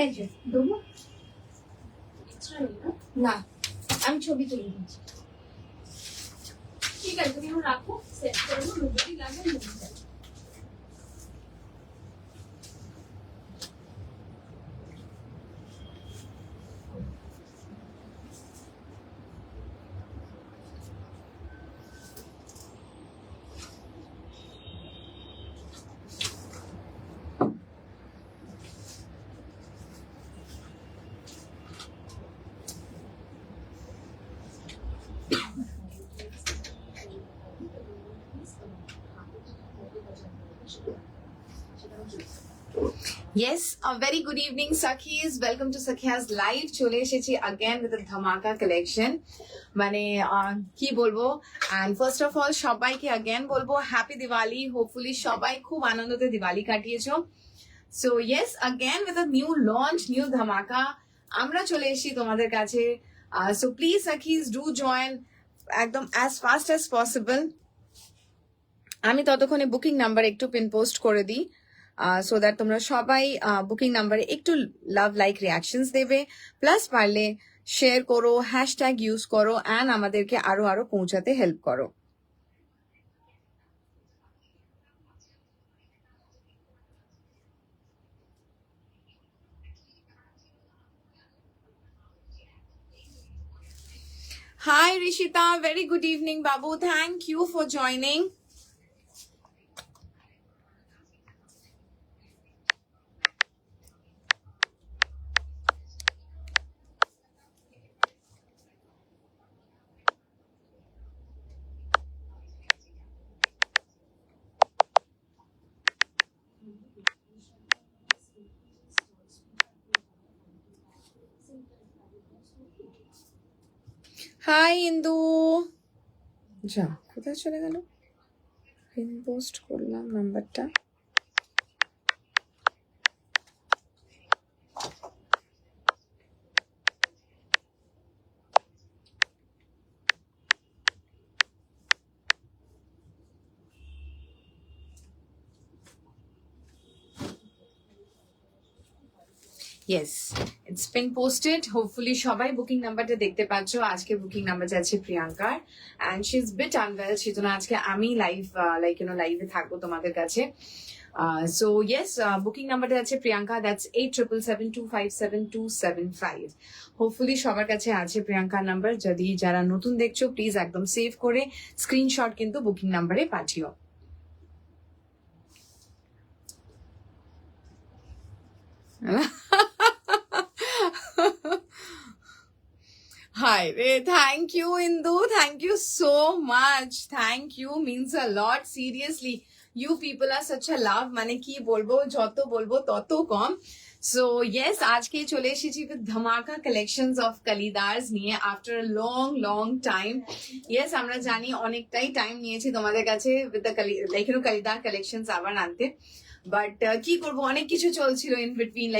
এই যে দেবো না, আমি ছবি তুলে দিচ্ছি। ঠিক আছে, তুমি রাখো, সেট করবো, যদি লাগে নিয়ে। Yes, a very good evening, Sakhis. Welcome to Sakhia's live. চলে এসেছি again with a dhamaka collection. মানে কি বলবো, and first of all সবাইকে again বলবো happy Diwali. Hopefully সবাই খুব আনন্দতে Diwali কাটিয়েছো. So yes, again with a new launch, new dhamaka. আমরা চলে এসেছি তোমাদের কাছে. So please Sakhis do join একদম as fast as possible. আমি ততক্ষণে বুকিং নাম্বার একটু পিন পোস্ট করে দিই, সো দ্যাট তোমরা সবাই বুকিং নাম্বারে একটু লাভ লাইক রিয়াকশনস দেবে, প্লাস পারলে শেয়ার করো, হ্যাশট্যাগ ইউজ করো, অ্যান্ড আমাদেরকে আরো আরো পৌঁছাতে হেল্প করো। Hi Rishita, very good evening Babu, thank you for joining. Hi Indu, যা কোথায় চলে গেল, পিন পোস্ট করলাম নাম্বারটা। Yes, it's been posted. Hopefully সবাই বুকিং নাম্বারটা দেখতে পাচ্ছ। আজকে বুকিং নাম্বার যাচ্ছে প্রিয়াঙ্কার, and she's bit unwell, সেজন্য আজকে আমি লাইভ লাইভে থাকবো তোমাদের কাছে। So yes, বুকিং নাম্বারটা যাচ্ছে প্রিয়াঙ্কা, that's 8772572275. হোপফুলি সবার কাছে আছে প্রিয়াঙ্কার নাম্বার। যদি যারা নতুন দেখছো প্লিজ একদম সেভ করে স্ক্রিনশট কিন্তু বুকিং নাম্বারে পাঠিও। Hi, thank you Indu, thank you so much, thank you, means a lot, seriously, you people are such a love, মানে কি বলবো, যত বলবো তত কম। So yes, আজকে চলে এসেছি with dhamaka collections of Kalidars নিয়ে after a long time. Yes, আমরা জানি অনেকটাই টাইম নিয়েছি তোমাদের কাছে with the Kalidar collections আবার আনতে, বাট কি করবো, অনেক কিছু চলছিল ইন বিটুইন,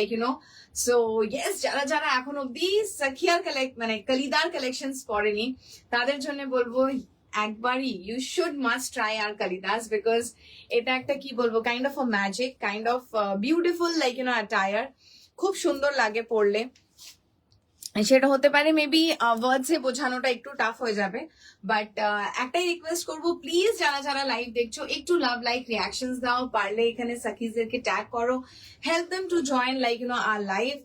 সো ইয়েস, যারা যারা এখন অব্দি সাখিয়ার কালিদার কালেকশনস পড়েনি তাদের জন্য বলবো একবারই ইউ শুড মাস্ট ট্রাই আর কালিদাস, বিকজ এটা একটা কি বলবো kind of a magic, kind of beautiful attire, খুব সুন্দর লাগে পড়লে। সেটা হতে পারে মেবি ওয়ার্ডসে বোঝানোটা একটু টাফ হয়ে যাবে, বাট একটাই রিকোয়েস্ট করবো, প্লিজ যারা যারা লাইভ দেখছো একটু লাভ লাইক রিয়াকশনস দাও, পারলে এখানে সাকিজদেরকে ট্যাগ করো, help them to join our live.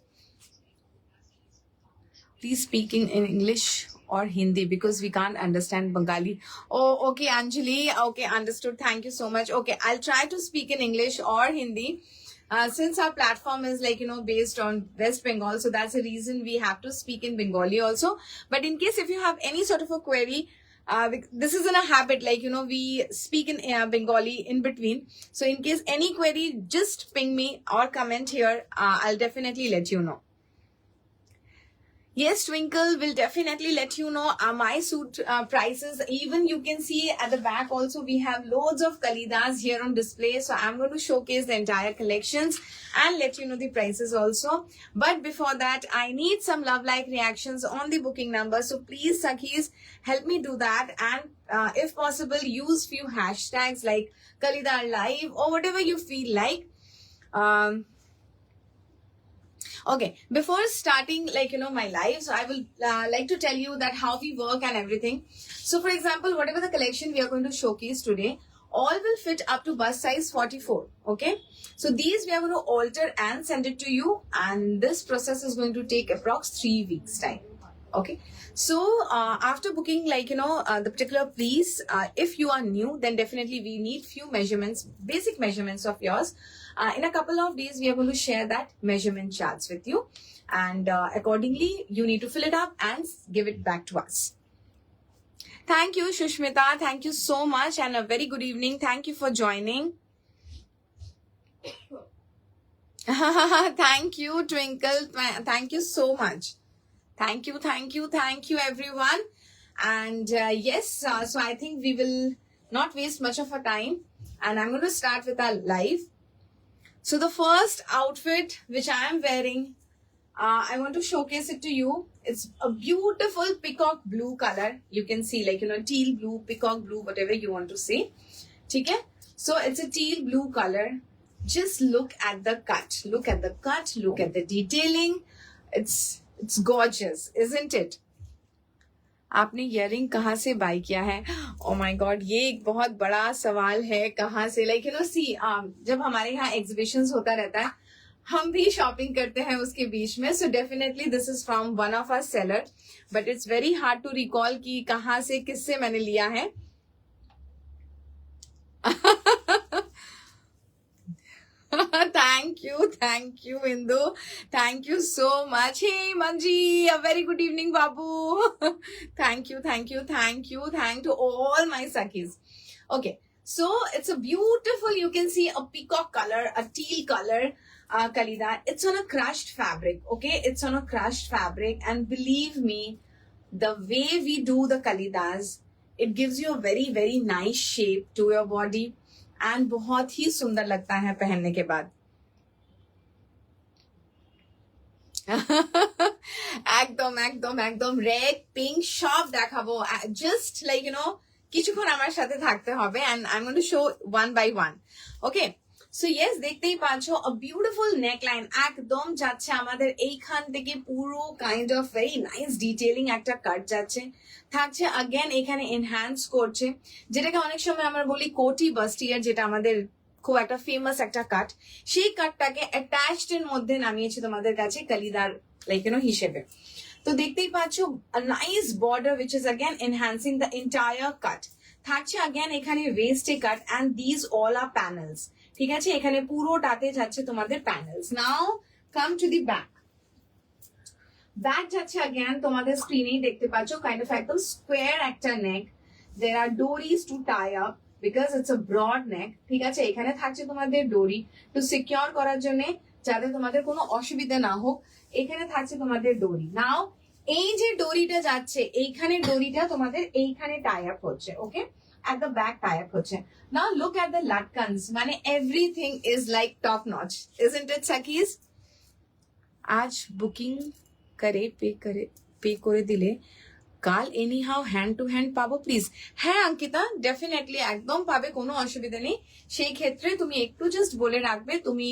Please speak in English or Hindi because we can't understand Bengali. Oh, okay, Anjali. Okay, understood. Thank you so much. Okay, I'll try to speak in English or Hindi. Since our platform is based on West Bengal, so that's the reason we have to speak in Bengali also. But in case if you have any sort of a query, this isn't a habit, we speak in Bengali in between. So in case any query, just ping me or comment here. I'll definitely let you know. Yes, Twinkle will definitely let you know my suit prices. Even you can see at the back also we have loads of Kalidas here on display. So I'm going to showcase the entire collections and let you know the prices also. But before that, I need some love-like reactions on the booking number. So please, Sakhis, help me do that. And if possible, use few hashtags like Kalidar Live or whatever you feel like. Okay, before starting, like, my live, so I will like to tell you that how we work and everything. So for example, whatever the collection we are going to showcase today, all will fit up to bust size 44. Okay, so these we are going to alter and send it to you, and this process is going to take approx 3 weeks time. Okay, so after booking, like, the particular piece, if you are new, then definitely we need few measurements, basic measurements of yours. In a couple of days, we are going to share that measurement charts with you, and accordingly you need to fill it up and give it back to us. Thank you, Shushmita. Thank you so much, and a very good evening. Thank you for joining. Thank you, Twinkle. Thank you so much. Thank you, everyone. And yes, so I think we will not waste much of our time, and I'm going to start with our live. So the first outfit which I am wearing, I want to showcase it to you. It's a beautiful peacock blue color. You can see, like, teal blue, peacock blue, whatever you want to say. Okay? So it's a teal blue color. Just look at the cut. Look at the cut. Look at the detailing. It's gorgeous, isn't it? आपने earring कहाँ से bye किया है? Oh my God, ये एक बहुत बड़ा सवाल है, कहाँ से, लाइक सी जब हमारे यहाँ एग्जीबिशंस होता रहता है, हम भी शॉपिंग करते हैं उसके बीच में. So definitely this is from one of our seller, but it's very hard to recall कि कहाँ से, किससे मैंने लिया है. Thank you, Indu. Thank you so much. Hey, Manji, a very good evening, Babu. Thank you to all my Sakis. Okay, so it's a beautiful, you can see a peacock color, a teal color, Kalida. It's on a crushed fabric, okay? It's on a crushed fabric, and believe me, the way we do the Kalidas, it gives you a very, very nice shape to your body. And बहुत ही सुंदर लगता है पहनने के बाद. একদম red pink সব দেখাবো. জাস্ট লাইক কিছুক্ষণ আমার সাথে থাকতে হবে, and I am going to show one by one. Okay, so yes, দেখতেই পাচ্ছ আ বিউটিফুল নেকলাইন একদম যাচ্ছে আমাদের এইখান থেকে পুরো kind of very nice detailing একটা কাট যাচ্ছে, থাকছে अगेन এখানে এনহ্যান্স করছে, যেটাকে অনেক সময় আমরা বলি কোটি বাস্টিয়ার, যেটা আমাদের খুব একটা ফেমাস একটা কাট. সেই কাটটাকে অ্যাটাচড এর মধ্যে নামিয়েছে তোমাদের কাছে কালিদার লাইক হিসেবে. তো দেখতেই পাচ্ছ nice border which is again enhancing the entire cut. থাকছে again এখানে ওয়েস্টে cut, and this all are panels. ঠিক আছে, এখানে পুরোটাতে যাচ্ছে তোমাদের panels. Now come to the back. Back যাচ্ছে again তোমাদের স্ক্রিনেই দেখতে পাচ্ছ কাইন্ড অফ একদম স্কোয়ার একটা neck. There are doris to tie up because it's a broad neck. ঠিক আছে, এখানে থাকছে তোমাদের ডোরি টু সিকিউর করার জন্য, যাতে তোমাদের কোনো অসুবিধা না হোক. এখানে থাকছে তোমাদের ডোরি. নাও এই যে ডোরিটা যাচ্ছে, এইখানে ডোরিটা তোমাদের এইখানে টাই আপ হচ্ছে. ওকে, at the back tie up হচ্ছে. Now look at the latkans, মানে everything is like top notch, isn't it Sakis? आज বুকিং করে পে করে দিলে কাল any how hand to hand পাবো প্লিজ. হ্যাঁ অঙ্কিতা, ডেফিনেটলি একদম পাবে, কোনো অসুবিধা নেই. সেই ক্ষেত্রে তুমি একটু জাস্ট বলে রাখবে, তুমি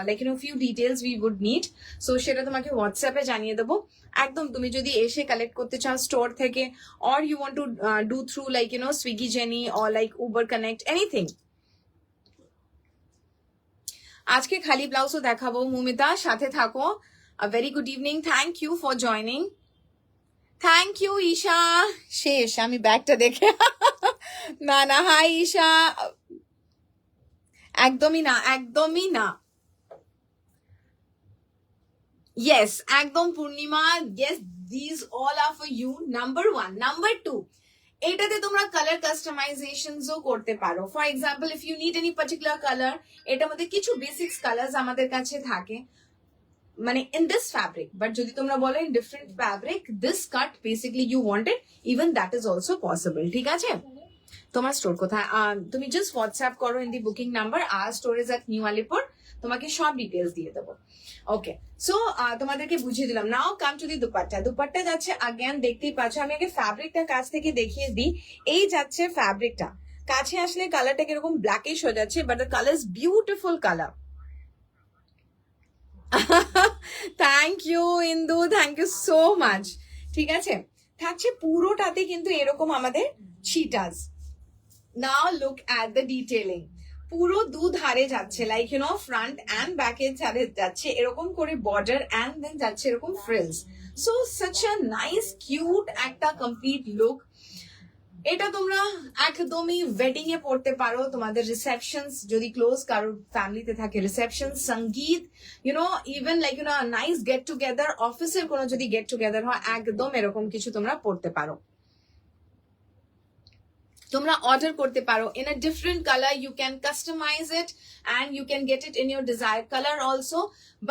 like few details we would need, so সেটা তোমাকে হোয়াটসঅ্যাপে জানিয়ে দেবো. একদম তুমি যদি এসে কালেক্ট করতে চাও স্টোর থেকে, or you want to do through like Swiggy Genie or like Uber connect, anything. আজকে খালি ব্লাউজও দেখাবো মুমিতা, সাথে থাকো. A very good evening. Thank you for joining. Thank you, Isha. শেষ, আমি ব্যাগটা দেখে না হাই ঈশা, একদমই না. Yes, একদম পূর্ণিমা. Yes, these all are for you. Number 1. Number 2, এটাতে তোমরা কালার কাস্টমাইজেশনসও করতে পারো. For example, if you need any particular colour, এটার মধ্যে কিছু বেসিক্স কালার্স আমাদের কাছে থাকে, মানে in this fabric, but যদি তোমরা বলো in different fabric, this cut basically you wanted, even that is also possible. ঠিক আছে, তোমার স্টোর কোথায়? তুমি জাস্ট হোয়াটসঅ্যাপ করো ইন দি বুকিং নাম্বার. আর store is at New Alipore, তোমাকে সব ডিটেলস দিয়ে দেবো. ওকে, সো তোমাদেরকে বুঝিয়ে দিলাম. Now come to the dupatta. Dupatta যাচ্ছে again, দেখতেই পাচ্ছ. আমি আগে ফ্যাব্রিকটা কাছ থেকে দেখিয়ে দিই. এই যাচ্ছে ফ্যাব্রিকটা, কাছে আসলে কালারটা কিরকম ব্ল্যাকিশ হয়ে যাচ্ছে, but the colour is beautiful colour. Thank you Indu, thank you so much. ঠিক আছে, থাকছে পুরোটাতে কিন্তু এরকম আমাদের চিটাস। Now look at the detailing, পুরো দুধারে যাচ্ছে, like you know front and ব্যাকের সাথে যাচ্ছে এরকম করে বর্ডার, অ্যান্ড দেন যাচ্ছে এরকম frills. So such a nice cute একটা কমপ্লিট লুক। এটা তোমরা একদমই ওয়েডিং এ পড়তে পারো, তোমাদের রিসেপশন যদি ক্লোজ কারোর ফ্যামিলিতে থাকে, reception, sangeet, you know even like you know nice get together, অফিসের কোনো যদি গেট টুগেদার হয়, একদম এরকম কিছু তোমরা পড়তে পারো। তোমরা অর্ডার করতে পারো in a different color, you can customize it and you can get it in your desired color also,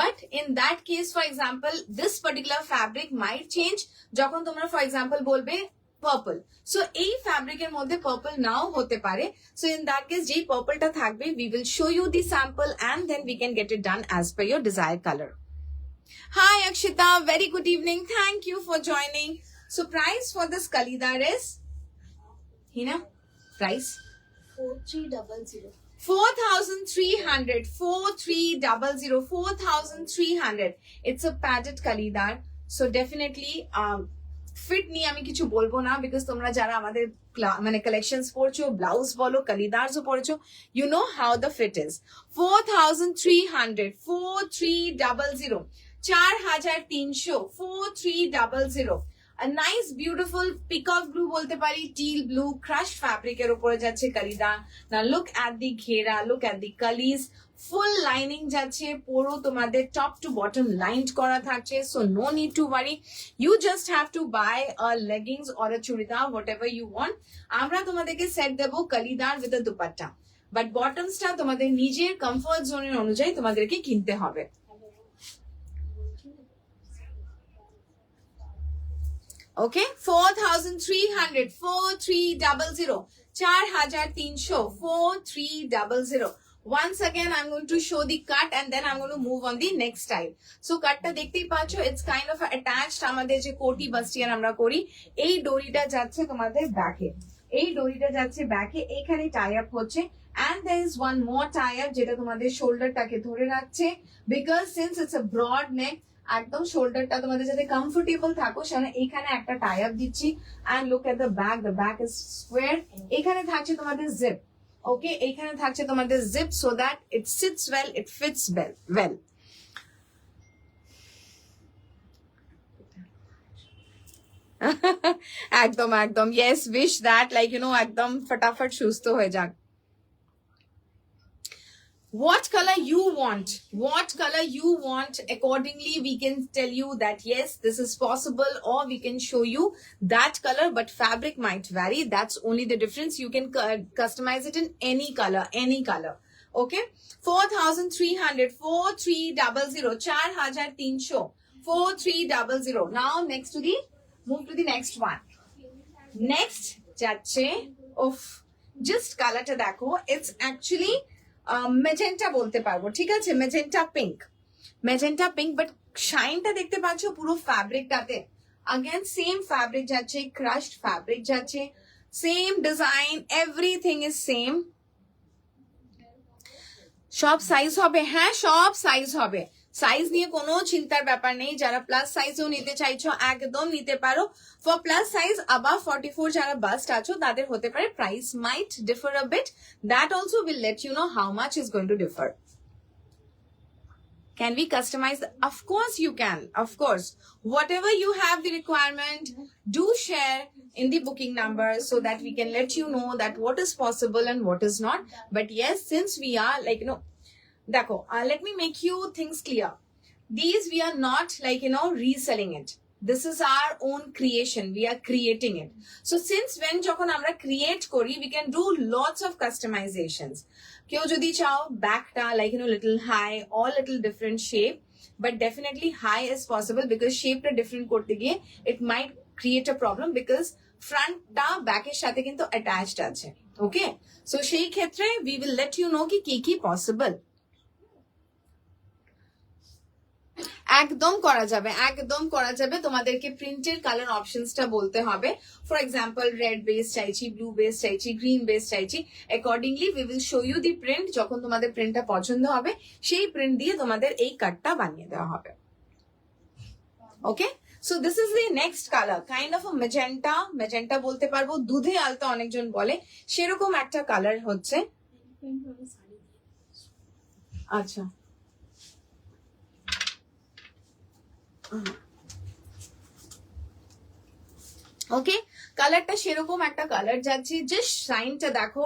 but in that case for example this particular fabric might change যখন তোমরা for example বলবে purple, so এই fabric এর মধ্যে purple নাও হতে পারে, so in that case যেই purple টা থাকবে we will show you the sample and then we can get it done as per your desired color. Hi Akshita, very good evening, thank you for joining. So price for this kalidar is Hina, price 4300. 4,300, 4300, 4,300. It's a padded kalidar, so definitely fit নিয়ে আমি কিছু বলবো না, because তোমরা যারা আমাদের মানে collections পড়ছো, ব্লাউজ বলো, কালিদারসও পড়ছো, you know how the fit is. 4,300, 4300, 4,300, 4300. A nice beautiful peacock blue বলতে পারি, teal blue crushed fabric এর উপরে যাচ্ছে Kalida. Now look at the ঘেরা, look at the kalij, full lining যাচ্ছে, পুরো তোমাদের top to bottom lined করা থাকছে, so no need to worry. You just have to buy a leggings or a churidar, whatever you want. আমরা তোমাদেরকে set দেবো কালিদার with a dupatta, but bottomsটা তোমাদের নিজের কমফর্ট জোনের অনুযায়ী তোমাদেরকে কিনতে হবে। Okay, 4,300, 4300, 4,300, 4300. Once again, I'm going to show the cut and then I'm going to move on the next style. So cut ta dekhte pacho, it's kind of attached amader je koti bastian amra kori, ei dorita jacche tomader back e, ei dorita jacche back e, ekhane tie up hocche, and there is one more tie up jeta tomader shoulder take dhore rakhche, because since it's a broad neck একদম শোল্ডারটা তোমাদের যাতে comfortable থাকো সেজন্য এখানে একটা tie up দিচ্ছি, and look at the back is square, এখানে থাকছে তোমাদের জিপ, ওকে, এখানে থাকছে তোমাদের zip, so that it sits well, it fits well. একদম yes, wish that like you know একদম ফটাফট সুস্থ হয়ে যাক। What color you want, accordingly we can tell you that yes, this is possible, or we can show you that color, but fabric might vary, that's only the difference. You can customize it in any color. Okay, 4,300, 4300, 4,300, 4300. Now move to the next one. Next যাচ্ছে just colorটা দেখো, it's actually magenta বলতে পারবো, ঠিক আছে, magenta pink, but শাইনটা দেখতে পাচ্ছ পুরো ফ্যাব্রিকটাতে। Again same fabric যাচ্ছে, ক্রাশড ফ্যাব্রিক যাচ্ছে, same design, everything is same. সব সাইজ হবে, হ্যাঁ সব সাইজ হবে, সাইজ নিয়ে কোনো চিন্তার ব্যাপার নেই। যারা প্লাস সাইজও নিতে চাইছো একদম নিতে পারো। ফর প্লাস সাইজ above 44 যারা বাস্ট আছো তাদের হতে পারে price might differ a bit, that also will let you know how much is going to differ. Can we customize? Of course you can, of course. Whatever you have the requirement, do share in the booking number so that we can let you know that what is possible and what is not. But yes, since we are like, you know, Dako, let me make you things clear. These we are not like, you know, reselling it. This is our own creation. We are creating it. So since when যখন আমরা create করি, we can do lots of customizations. কেউ যদি চাও ব্যাকটা like, you know, little high or little different shape, but definitely high is possible because shape টা different করতে গিয়ে it might create a problem because ফ্রন্টটা ব্যাকের সাথে কিন্তু attached আছে। Okay? So সেই ক্ষেত্রে we will let you know কি কি possible. একদম করা যাবে, তোমাদেরকে প্রিন্টের কালার অপশনসটা বলতে হবে। ফর এক্সাম্পল রেড বেস চাইছি, ব্লু বেস চাইছি, গ্রিন বেস চাইছি, accordingly we will show you the print. যখন তোমাদের প্রিন্টটা পছন্দ হবে সেই প্রিন্ট দিয়ে তোমাদের এই কাটটা বানিয়ে দেওয়া হবে। Okay, so this is the next colour, kind of magenta, magenta বলতে পারবো, দুধে আলতা অনেকজন বলে, সেরকম একটা কালার হচ্ছে। আচ্ছা, ওকে, কালারটা সেরকম একটা কালার যাচ্ছে। জাস্ট শাইনটা দেখো,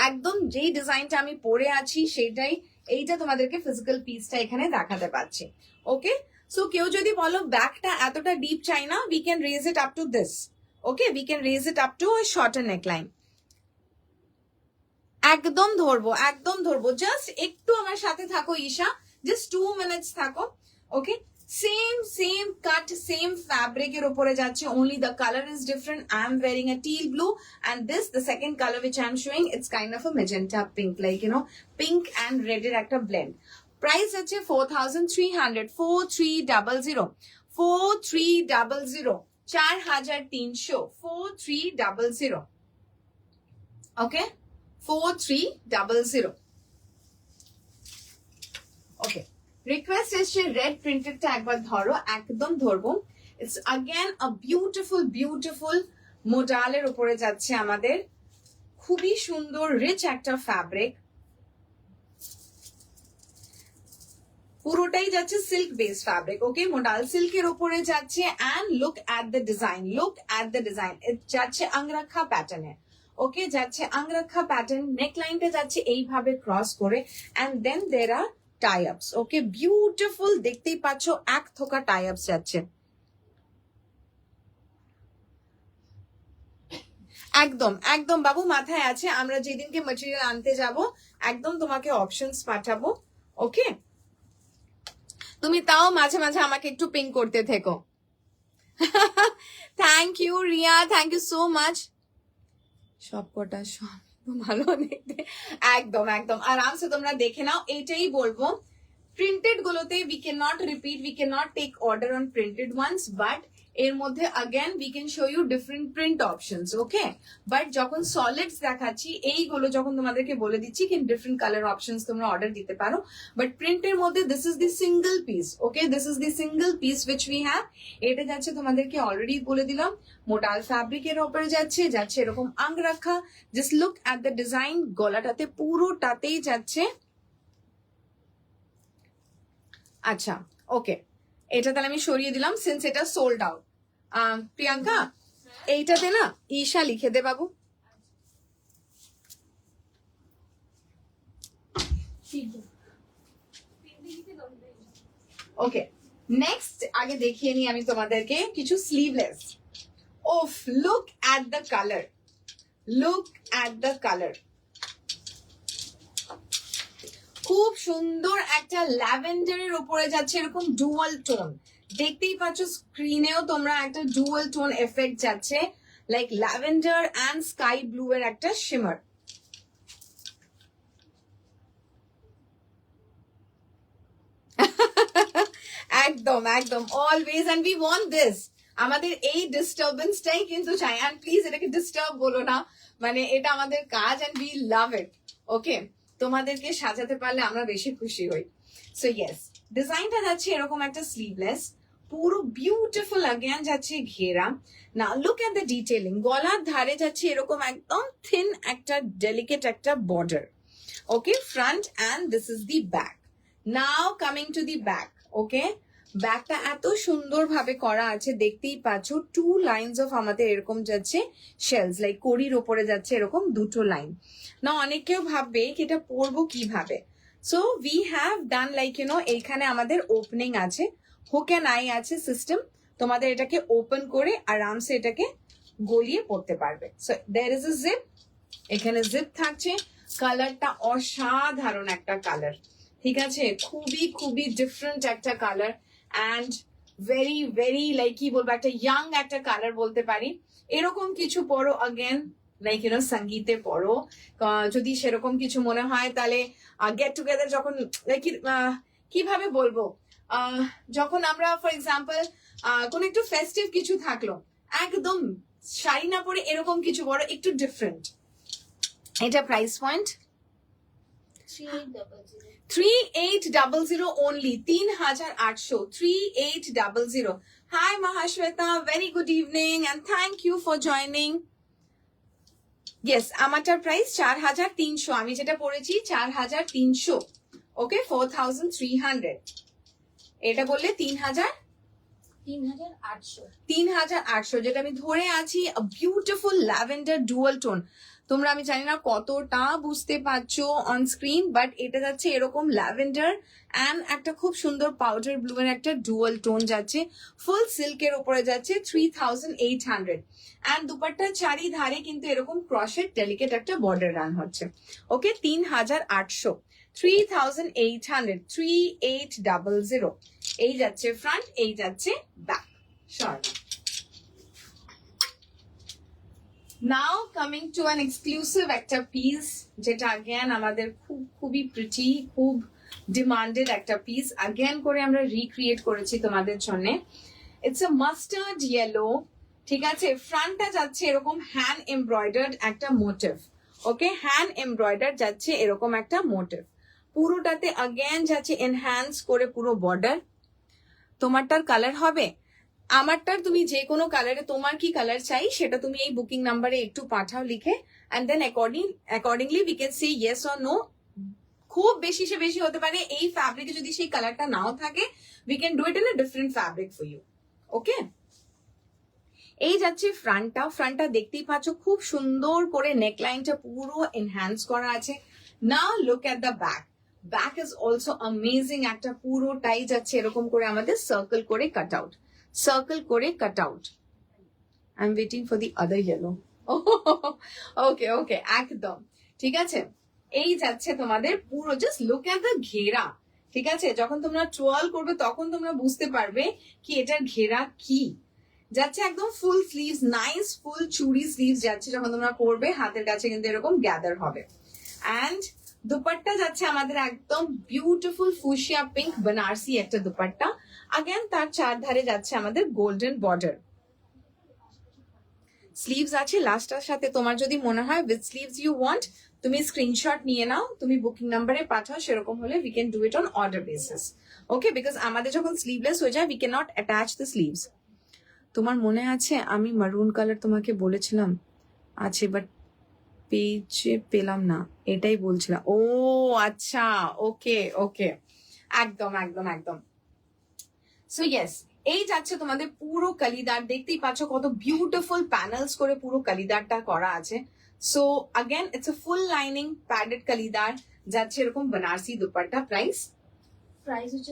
একদম যেই ডিজাইনটা আমি পরে আছি সেটাই, এইটা তোমাদেরকে ফিজিক্যাল পিসটা এখানে দেখাতে পাচ্ছি। ওকে, সো কেউ যদি বলো ব্যাকটা এতটা ডিপ চাই না, we can raise it up to this. Okay, we can raise it up to shorter neckline. একদম ধরবো, একদম ধরবো, জাস্ট একটু আমার সাথে থাকো ঈশা, জাস্ট 2 মিনিটস থাকো। ওকে, সেম কাট, সেম ফ্যাব্রিক এর উপরে যাচ্ছে, only the color is different. I am wearing a teal blue and this the second color which I am showing, it's kind of a magenta pink, like you know, pink and red এর একটা blend. Price আছে 4300, 4300, 4300, 4300, 4300. Okay, 4300. Okay, request এসছে red প্রিন্টেডটা একবার ধরো, একদম ধরবো। It's again a beautiful beautiful মোডালের উপরে যাচ্ছে আমাদের, খুবই সুন্দর রিচ একটা ফ্যাব্রিক, পুরোটাই যাচ্ছে সিল্ক বেস ফ্যাব্রিক। ওকে, মোডাল সিল্কের উপরে যাচ্ছে, and look at the design, look at the design, যাচ্ছে আংরাখা প্যাটার্নে। ওকে, যাচ্ছে আংরাখা প্যাটার্ন, নেকলাইনটা যাচ্ছে এইভাবে ক্রস করে, অ্যান্ড দেন দের আর টাই আপস। ওকে, বিউটিফুল, দেখতেই পাচ্ছ এক থোকা টাই আপস যাচ্ছে। একদম একদম বাবু, মাথায় আছে, আমরা যেদিনকে ম্যাটেরিয়াল আনতে যাব একদম তোমাকে অপশনস পাঠাবো। ওকে, তুমি তাও মাঝে মাঝে আমাকে একটু পিং করতে থেকো। Thank you Riya, thank you so much. সব কটা সব ভালো দেখতে, একদম একদম আরামসে তোমরা দেখে নাও। এটাই বলবো, প্রিন্টেড গুলোতে we can not repeat, we can not take order on printed ones, but এর মধ্যে again we can show you different print options. Okay, but যখন সলিডস দেখাচ্ছি, এইগুলো যখন তোমাদেরকে বলে দিচ্ছি কি ডিফারেন্ট কালার অপশনস তোমরা অর্ডার দিতে পারো, বাট প্রিন্টের মধ্যে this is the single piece. Okay, this is the single piece which we have. এটা যাচ্ছে তোমাদেরকে অলরেডি বলে দিলাম, মোডাল ফ্যাব্রিকের উপরে যাচ্ছে, যাচ্ছে এরকম angrakha. Just look at the design, গলাটাতে পুরোটাতেই যাচ্ছে। আচ্ছা, ওকে, এটা তাহলে আমি সরিয়ে দিলাম সিন্স এটা সোল্ড আউট। প্রিয়াঙ্কা, এইটাতে না ঈশা লিখে দে বাবু। ওকে, নেক্সট আগে দেখিয়ে নিই আমি তোমাদেরকে কিছু sleeveless. Of, look at the colour, look at the colour, খুব সুন্দর একটা ল্যাভেন্ডারের উপরে যাচ্ছে এরকম ডুয়াল টোন, দেখতেই পাচ্ছ স্ক্রিনেও তোমরা একটা ডুয়াল টোন এফেক্ট যাচ্ছে, like lavender and sky blue এর একটা শিমার। একদম একদম always, and we want this, আমাদের এই ডিস্টারবেন্সটাই কিন্তু চাই, এন্ড প্লিজ এটাকে ডিস্টার্ব বলো না, মানে এটা আমাদের কাজ, এন্ড উই লাভ ইট। ওকে, তোমাদেরকে সাজাতে পারলে আমরা বেশি খুশি হই। সো ইয়েস, ডিজাইনটা যাচ্ছে এরকম একটা স্লিভলেস, পুরো বিউটিফুল, अगेन যাচ্ছে ঘেরা। না, লুক এট দ্য ডিটেলিং, গলার ধারে যাচ্ছে এরকম একদম থিন একটা ডেলিকেট একটা border. Okay, front and this is the back. Now coming to the back. Okay, ব্যাকটা এত সুন্দর ভাবে করা আছে, দেখতেই পাচ্ছ 2 লাইনস অফ আমাদের এরকম যাচ্ছে শেলস, লাইক কড়ির ওপরে যাচ্ছে এরকম 2 লাইন। না, অনেক কেউ ভাববে কি এটা পরবো কিভাবে, so we have done like you know, এইখানে আমাদের ওপেনিং আছে, হুক এন্ড আই আছে সিস্টেম, তোমাদের এটাকে ওপেন করে আরামসে এটাকে গলিয়ে পড়তে পারবে। So there is a zip, এখানে জিপ থাকছে, কালারটা অসাধারণ একটা কালার, ঠিক আছে, খুবই খুবই ডিফারেন্ট একটা colour, and very very like কি বলবো, একটা ইয়াং একটা কালার বলতে পারি। এরকম কিছু পরো, अगेन লাইক ইউ নো সঙ্গীতে পড়ো, যদি সেরকম কিছু মনে হয় তাহলে গেট টুগেদার যখন, লাইক কিভাবে বলবো, যখন আমরা ফর এক্সাম্পল কোন একটু ফেস্টিভ কিছু থাকলো, একদম শাড়ি না পরে এরকম কিছু পরো, একটু ডিফারেন্ট। এটা price point 3800. 3800 only. 3800. 3800. Hi Mahashweta, very good evening and thank you for joining. Yes, আমারটার প্রাইস 4300, আমি যেটা পড়েছি 4300, ওকে 4300, এটা বললে 3800, যেটা আমি ধরে আছি, বিউটিফুল ল্যাভেন্ডার ডুয়াল টোন। তোমরা আমি জানি না কতটা বুঝতে পারছো অন স্ক্রিন, বাট এটা যাচ্ছে এরকম ল্যাভেন্ডার অ্যান্ড একটা খুব সুন্দর পাউডার ব্লু এর একটা ডুয়াল টোন যাচ্ছে, ফুল সিল্কের উপরে যাচ্ছে 3800 অ্যান্ড দুপাট্টার চারিধারে কিন্তু এরকম ক্রসের ডেলিকেট একটা বর্ডার রান হচ্ছে, ওকে 3800, 3800, 3800, এই যাচ্ছে ফ্রন্ট, এই যাচ্ছে back. Short. Now coming to an exclusive একটা পিস, যেটা আগেন আমাদের খুবই প্রিটি, খুব ডিমান্ডেড একটা পিস, আগেন করে আমরা রিক্রিয়েট করেছি তোমাদের জন্য। ইটস আ মাস্টার্ড ইয়েলো, ঠিক আছে, ফ্রন্টটা যাচ্ছে এরকম হ্যান্ড এমব্রয়ডার্ড একটা মোটিভ, ওকে হ্যান্ড এমব্রয়ডার যাচ্ছে এরকম একটা মোটিভ, পুরোটাতে আগেন যাচ্ছে এনহ্যান্স করে পুরো বর্ডার। তোমারটার কালার হবে, আমারটার তুমি যে কোনো কালারে, তোমার কি কালার চাই সেটা তুমি এই বুকিং নাম্বারে একটু পাঠাও লিখে, and then accordingly we can say yes or no. খুব বেশি সে বেশি হতে পারে এই ফ্যাব্রিকে যদি সেই কালারটা নাও থাকে, we can do it in a different fabric for you, okay. এই যাচ্ছে ফ্রন্টটা দেখতেই পাচ্ছ, খুব সুন্দর করে নেকলাইনটা পুরো এনহ্যান্স করা আছে। Now look at the back, back is also amazing, একটা পুরোটাই যাচ্ছে এরকম করে আমাদের সার্কেল করে cut out, I am waiting for the other yellow, okay okay একদম ঠিক আছে। এই যাচ্ছে তোমাদের পুরো, জাস্ট লুক এট দ্য ঘেরা, ঠিক আছে, যখন তোমরা ট্রোয়াল করবে তখন তোমরা বুঝতে পারবে কি এটার ঘেরা কি যাচ্ছে, একদম ফুল স্লিভস, নাইস ফুল চুড়ি স্লিভস যাচ্ছে, যখন তোমরা পরবে হাতের কাছে কিন্তু এরকম গ্যাদার হবে। অ্যান্ড দুপাট্টা যাচ্ছে আমাদের একদম বিউটিফুল ফুশিয়া পিঙ্ক বেনারসি একটা দুপাট্টা, আগেন তার চারধারে যাচ্ছে আমাদের গোল্ডেন বর্ডার, স্লিভস আছে লাস্টটার সাথে। তোমার যদি মনে হয় উইথ স্লিভস ইউ ওয়ান্ট, তুমি স্ক্রিনশট নিয়ে নাও, তুমি বুকিং নাম্বারে পাঠাও, সেরকম হলে we can do it on order basis, okay, because আমাদের যখন স্লিভলেস হয়ে যায় we can not attach the sleeves. তোমার মনে আছে আমি মারুন কালার তোমাকে বলেছিলাম আছে, বাট পেজে পেলাম না, এটাই বলছিলাম। ও আচ্ছা, ওকে ওকে, একদম একদম একদম। সো ইয়েস, এই যাচ্ছে তোমাদের পুরো কালিদার, দেখতেই পাচ্ছ কত বিউটিফুল প্যানেলস করে পুরো কালিদারটা করা আছে। So again it's a full lining padded kalidar যাচ্ছে এরকম বেনারসি দুপাট্টা। প্রাইস হচ্ছে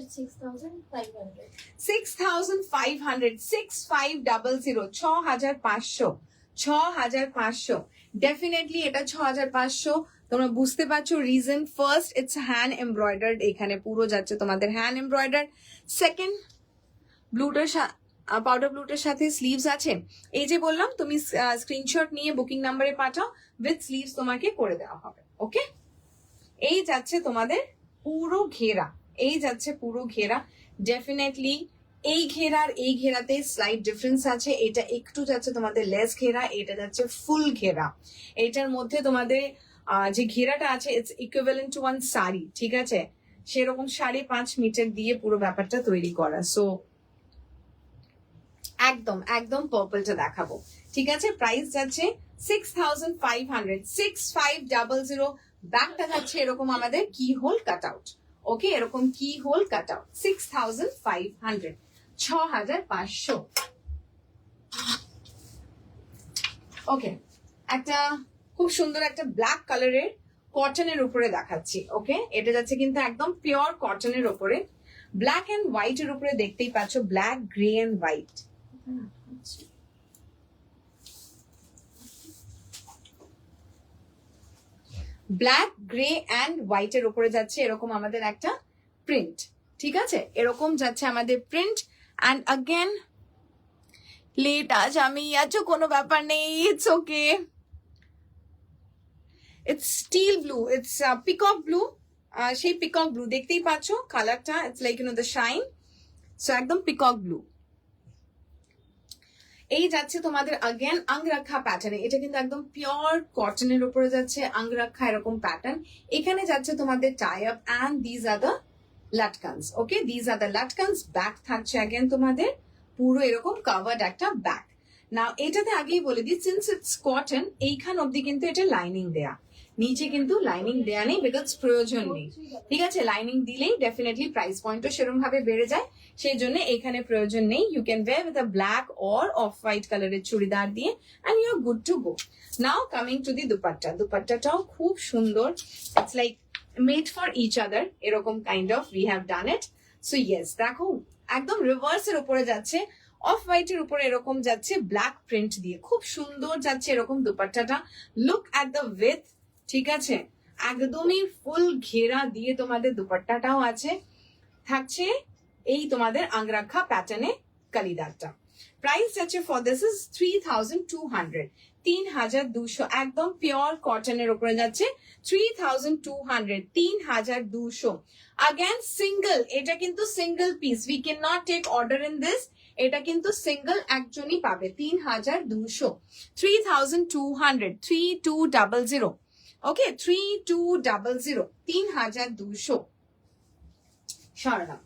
6500, 6500, 6500, 6500, ডেফিনেটলি এটা 6500। তোমরা বুঝতে পারছো reason, first it's hand embroidered, এখানে পুরো যাচ্ছে তোমাদের হ্যান্ড এমব্রয়ডার। সেকেন্ড, ব্লুটার পাউডার ব্লুটার সাথে স্লিভস আছে, এই যে বললাম তুমি স্ক্রিনশট নিয়ে বুকিং নাম্বারে পাঠাও, উইথ স্লিভস তোমাকে করে দেওয়া হবে, ওকে। এই যাচ্ছে তোমাদের পুরো ঘেরা, এই যাচ্ছে পুরো ঘেরা, ডেফিনেটলি এই ঘেরার এই ঘেরাতে স্লাইট ডিফারেন্স আছে, এটা একটু যাচ্ছে তোমাদের লেস ঘেরা, এটা যাচ্ছে ফুল ঘেরা। এটার মধ্যে তোমাদের যে ঘেরাটা আছে its equivalent to one sari, ঠিক আছে, সেরকম 5.5 মিটার দিয়ে পুরো ব্যাপারটা তৈরি করা। সো একদম একদম পার্পলটা দেখাবো, ঠিক আছে। প্রাইস যাচ্ছে 6500, 6500, ব্যাকটা যাচ্ছে এরকম আমাদের কি হোল কাট আউট, ওকে, এরকম কি হোল কাট আউট, 6500, 6500, ওকে। একটা খুব সুন্দর একটা ব্ল্যাক কালারের কটনের উপরে দেখাচ্ছি, ওকে, এটা যাচ্ছে কিন্তু একদম পিওর কটনের উপরে, ব্ল্যাক এন্ড হোয়াইট এর উপরে, দেখতেই পাচ্ছ black, grey and white, black, grey and white এর উপরে যাচ্ছে এরকম আমাদের একটা প্রিন্ট, ঠিক আছে, এরকম যাচ্ছে আমাদের প্রিন্ট। অ্যান্ড अगेन লেট আজ আমি আছো, কোনো ব্যাপার নেই, it's okay, it's steel blue, it's peacock blue, সেই পিকক ব্লু দেখতেই পাচ্ছ কালারটা, it's like the shine, so একদম পিকক ব্লু। এই যাচ্ছে তোমাদের अगेन अंगरखा প্যাটার্নে, এটা কিন্তু একদম পিওর কটনের উপরে যাচ্ছে अंगरखा এরকম প্যাটার্ন। এখানে যাচ্ছে তোমাদের tie up and this are the latkans. Okay, this are the latkans. Back থাকছে अगेन তোমাদের পুরো এরকম কাভার্ড একটা ব্যাক। নাও এটাতে আগেই বলে দিই, সিন্স ইটস কটন এইখান অবধি কিন্তু এটা লাইনিং দেয়া, নিচে কিন্তু লাইনিং দেয়া নেই, বিকজ প্রয়োজন নেই। ঠিক আছে, লাইনিং দিলেই ডেফিনেটলি প্রাইস পয়েন্টও সেরকম ভাবে বেড়ে যায়, সেই জন্য এখানে প্রয়োজন নেই। You can wear with a black or off white কালারের চুড়িদার দিয়ে and you are good to go. Now coming to the dupatta, দুপাট্টাটাও খুব সুন্দর, it's like made for each other, এরকম kind of we have done it. So yes, দেখো একদম reverse এর উপরে যাচ্ছে, অফ হোয়াইট এর উপরে এরকম যাচ্ছে ব্ল্যাক প্রিন্ট দিয়ে, খুব সুন্দর যাচ্ছে এরকম দুপাট্টাটা। লুক অ্যাট দ্য উইথ, ঠিক আছে, একদমই ফুল ঘেরা দিয়ে তোমাদের দুপাট্টাটাও আছে, থাকছে এই তোমাদের अंगरखा প্যাটার্নে কালিদারটা। প্রাইস আছে ফর দিস ইজ 3200, 3200, একদম পিওর কটনের উপরে যাচ্ছে 3200, 3200। अगेन সিঙ্গেল, এটা কিন্তু single piece, we can not take order in this, এটা কিন্তু সিঙ্গেল একজনই পাবে। 3200, 3200, 3200। Okay, 3200, 3200। Sharna.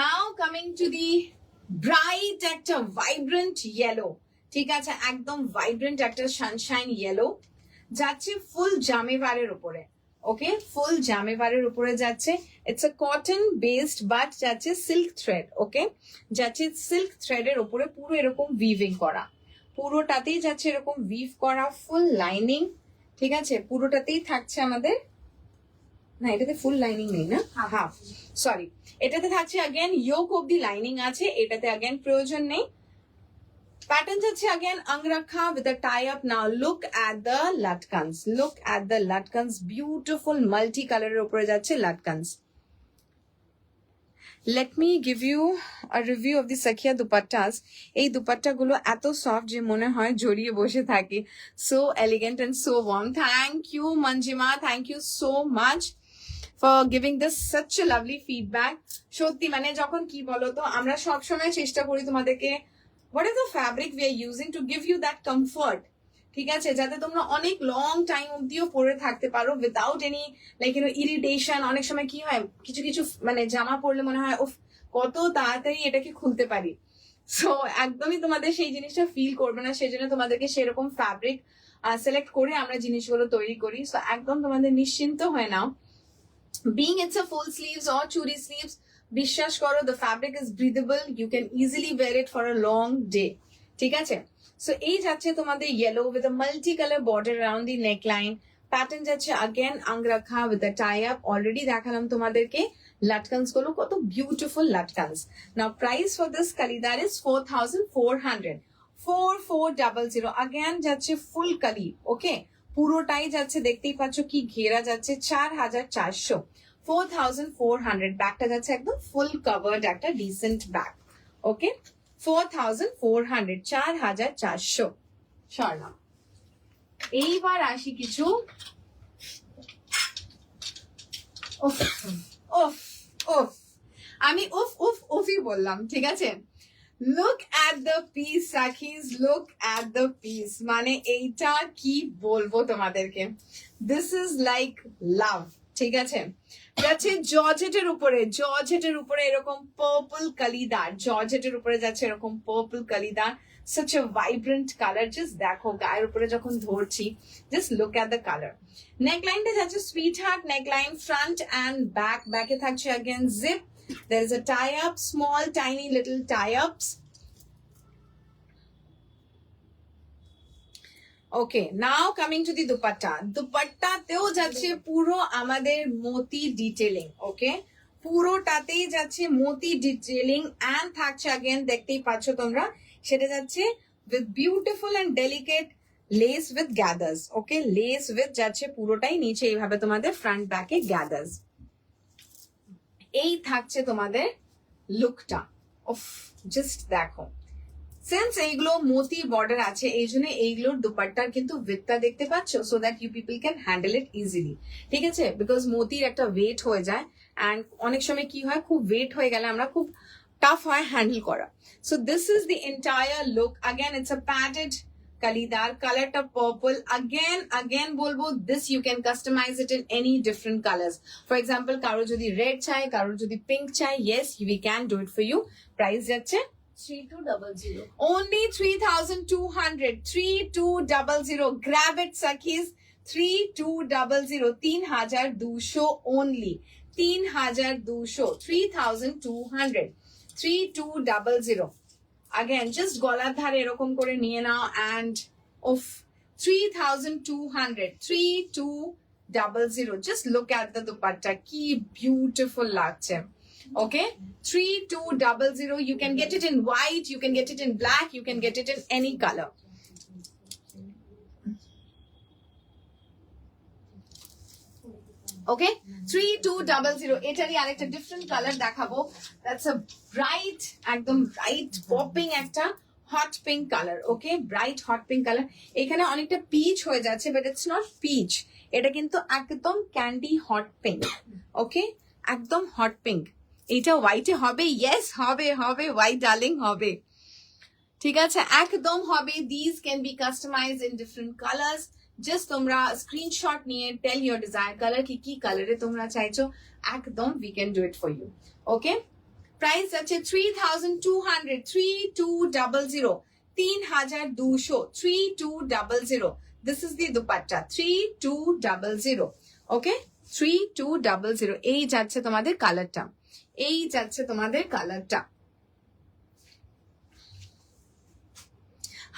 Now coming to the bright একটা vibrant yellow, ঠিক আছে, একদম vibrant একটা sunshine yellow যাচ্ছে ফুল জামেবারের উপরে। ওকে, ফুল জামেবারের উপরে যাচ্ছে, it's a cotton based but যাচ্ছে সিল্ক থ্রেড। ওকে, যাচ্ছে সিল্ক থ্রেডের উপরে পুরো এরকম উইভিং করা, পুরোটাতেই যাচ্ছে এরকম উইভ করা, ফুল লাইনিং। ঠিক আছে, পুরোটাতেই থাকছে আমাদের, না এটাতে ফুল লাইনিং নেই না, হাফ, সরি, এটাতে থাকছে अगेन योक অবধি লাইনিং আছে, এটাতে अगेन প্রয়োজন নেই। প্যাটার্ন যাচ্ছে again अंगरखा with a tie up. Now look at the latkans, look at the latkans, beautiful multi color এর উপরে যাচ্ছে latkans. Let me give you a review of the Sakhia dupattas. এই দুপাট্টা গুলো এত সফট যে মনে হয় জড়িয়ে বসে থাকি, so elegant and so warm. Thank you Manjima, thank you so much for giving this such a lovely feedback. সত্যি মানে যখন কি বলতো, আমরা সব সময় চেষ্টা করি তোমাদেরকে what is the fabric we are using to give you that comfort, ঠিক আছে, যাতে তোমরা অনেক লং টাইম অবধিও পরে থাকতে পারো without any like you know irritation. অনেক সময় কি হয়, কিছু কিছু মানে জামা পরলে মনে হয় উফ কত তাড়াতাড়ি এটাকে খুলতে পারি, সো একদমই তোমাদের সেই জিনিসটা ফিল করবে না, সেই জন্য তোমাদেরকে সেরকম ফ্যাব্রিক সিলেক্ট করে আমরা জিনিসগুলো তৈরি করি। সো একদম তোমাদের নিশ্চিন্ত হয়ে নাও, being it's a full sleeves or churi sleeves, বিশ্বাস করো the fabric is breathable, you can easily wear it for a long day, ঠিক আছে। সো এই যাচ্ছে তোমাদের yellow with a multi color border around the neckline, pattern যাচ্ছে again angrakha with a tie up, already দেখালাম তোমাদেরকে লাটকানস গুলো কত beautiful latkans. Now price for this kalidar is 4400, 4400। again যাচ্ছে ফুল কালি, ওকে, পুরোটাই যাচ্ছে, দেখতেই পাচ্ছ কি ঘেরা যাচ্ছে, 4400, 4400। ব্যাগটা যাচ্ছে একদম ফুল কভার্ড একটা ডিসেন্ট ব্যাগ। ওকে, 4400, 4400। স্বর্ণা, এইবার আসি কিছু উফ উফ উফ, আমি উফ উফ উফই বললাম, ঠিক আছে। Look at the piece sakhis, look at the piece, মানে এইটা কি বলবো তোমাদেরকে, দিস ইজ লাইক লাভ, ঠিক আছে। যাচ্ছে জর্জেটের উপরে, জর্জেটের উপরে এরকম পার্পল কালিদার, জর্জেটের উপরে যাচ্ছে এরকম purple কালিদার, such a vibrant color, just দেখো গায়ের উপরে যখন ধরছি, just look at the color. নেকলাইনটা যাচ্ছে sweet heart neckline, front and back, ব্যাকে থাকছে again zip, there is a tie up, small tiny little tie ups. Okay, now coming to the dupatta. দুপাট্টাতেও যাচ্ছে পুরো আমাদের মতি ডিটেলিং, ওকে, পুরোটাতেই যাচ্ছে মতি ডিটেলিং এন্ড থাকছে again দেখতেই পাচ্ছ তোমরা, সেটা যাচ্ছে with beautiful and delicate lace with gathers. Okay, lace with যাচ্ছে পুরোটাই, নিচে এইভাবে তোমাদের ফ্রন্ট ব্যাকে gathers। এই থাকছে তোমাদের লুকটা, উফ জাস্ট দেখো, সিন্স এইগুলো মতি বর্ডার আছে এই জন্য এইগুলোর দুপাট্টার কিন্তু উইথটা দেখতে পাচ্ছ, so that you people can handle it easily, ঠিক আছে, বিকজ মতির একটা ওয়েট হয়ে যায়, অ্যান্ড অনেক সময় কি হয়, খুব ওয়েট হয়ে গেলে আমরা খুব টাফ হয় হ্যান্ডেল করা। So this is the entire look. Again it's a padded kalidar, কালারটা পার্পল। again বলবো, this you can customize it in any different colors. For example, কারো যদি রেড চাই, কারো যদি পিঙ্ক চাই, yes we can do it for you. Price যাচ্ছে 3200. only 3200. 3200. Grab it Sakhis. 3200. 3200 only. 3200. 3200. 3200. Again, just গলার ধারে এরকম করে নিয়ে নাও and of 3200. 3200. Just look at the dupatta. কি beautiful লাগছে। Okay, 3200. You can get it in white, you can get it in black, you can get it in any color. Okay, 3200. এটারই আরেকটা different colour দেখাবো। That's a bright, একদম bright popping একটা hot pink color. Okay, bright hot pink color. এখানে অনেকটা pitch হয়ে যাচ্ছে, but it's not peach. এটা কিন্তু একদম ক্যান্ডি হট পিঙ্ক। ওকে, একদম হট পিঙ্ক। এটা হোয়াইটে হবে? ইয়েস হবে, হবে হোয়াইট ডার্লিং হবে। ঠিক আছে, একদম হবে। This can be customize in different colours. Just তোমরা স্ক্রিনশট নিয়ে টেল ইউর ডিজায়ার কালার কি কি কালারে তোমরা চাইছো, একদম we can do it for you. Okay, price আছে 3200। 3200। 3200। 3200। This is the dupatta. 3200। Okay, 3200। এই যাচ্ছে তোমাদের কালারটা, এই যাচ্ছে তোমাদের কালারটা।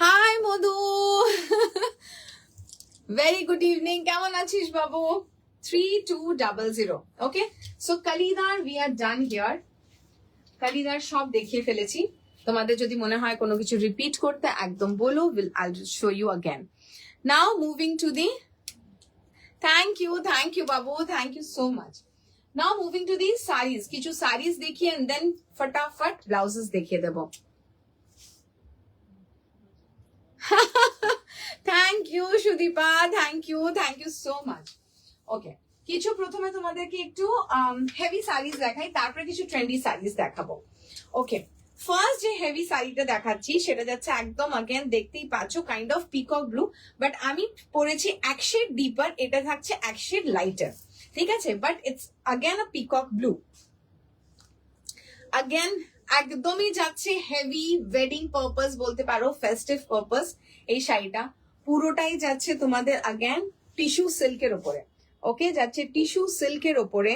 Hi Madhu, very good evening, কেমন আছিস বাবু? 3200। Okay, so kalidar we are done here. Kalidar সব দেখিয়ে ফেলেছি। তোমাদের যদি মনে হয় কোনো কিছু রিপিট করতে, একদম বলো, I will show you again. Now moving to the, thank you বাবু, thank you so much. Now moving to the saris. কিছু সারিজ দেখিয়ে এন্ড দেন ফটাফট ব্লাউজেস দেখিয়ে দেবো। Thank you Sudipa, thank you so much. Okay, কিছু প্রথমে তোমাদেরকে একটু হেভি সারিজ দেখাই, তারপরে কিছু ট্রেন্ডি সারিজ দেখাবো। ওকে, ফার্স্ট যে হেভি শাড়িটা দেখাচ্ছি সেটা যাচ্ছে একদম अगेन দেখতেই পাচ্ছ kind of peacock blue, but আমি পরেছি এক শেড ডিপার, এটা থাকছে এক শেড লাইটার। ঠিক আছে, but it's again a peacock blue. Again একদমই যাচ্ছে হেভি ওয়েডিং পারপাস বলতে পারো, ফেস্টিভ পারপাস। এই শাড়িটা পুরোটাই যাচ্ছে তোমাদের अगेन টিস্যু সিল্কের উপরে। ওকে, যাচ্ছে টিস্যু সিল্কের উপরে,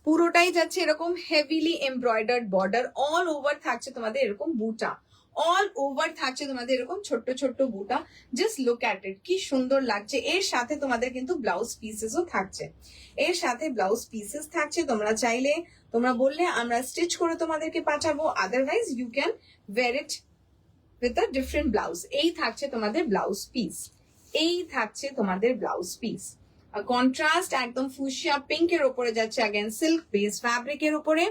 পুরোটাই যাচ্ছে এরকম heavily embroidered border, all over থাকছে তোমাদের এরকম বুটা, অল ওভার থাকছে তোমাদের এরকম ছোট্ট ছোট্ট বুটা। জাস্ট লুক অ্যাট ইট, কি সুন্দর লাগছে। এর সাথে তোমাদের কিন্তু ব্লাউজ পিসেসও থাকছে, এর সাথে ব্লাউজ পিসেস থাকছে। তোমরা চাইলে, তোমরা বললে আমরা স্টিচ করে তোমাদেরকে পাঠাবো, otherwise you can wear it with a different blouse. এই থাকছে তোমাদের ব্লাউজ পিস, এই থাকছে তোমাদের ব্লাউজ পিস। কন্ট্রাস্ট একদম ফুশিয়া পিঙ্কের উপরে যাচ্ছে, अगेन সিল্ক বেস ফ্যাব্রিকের উপরে।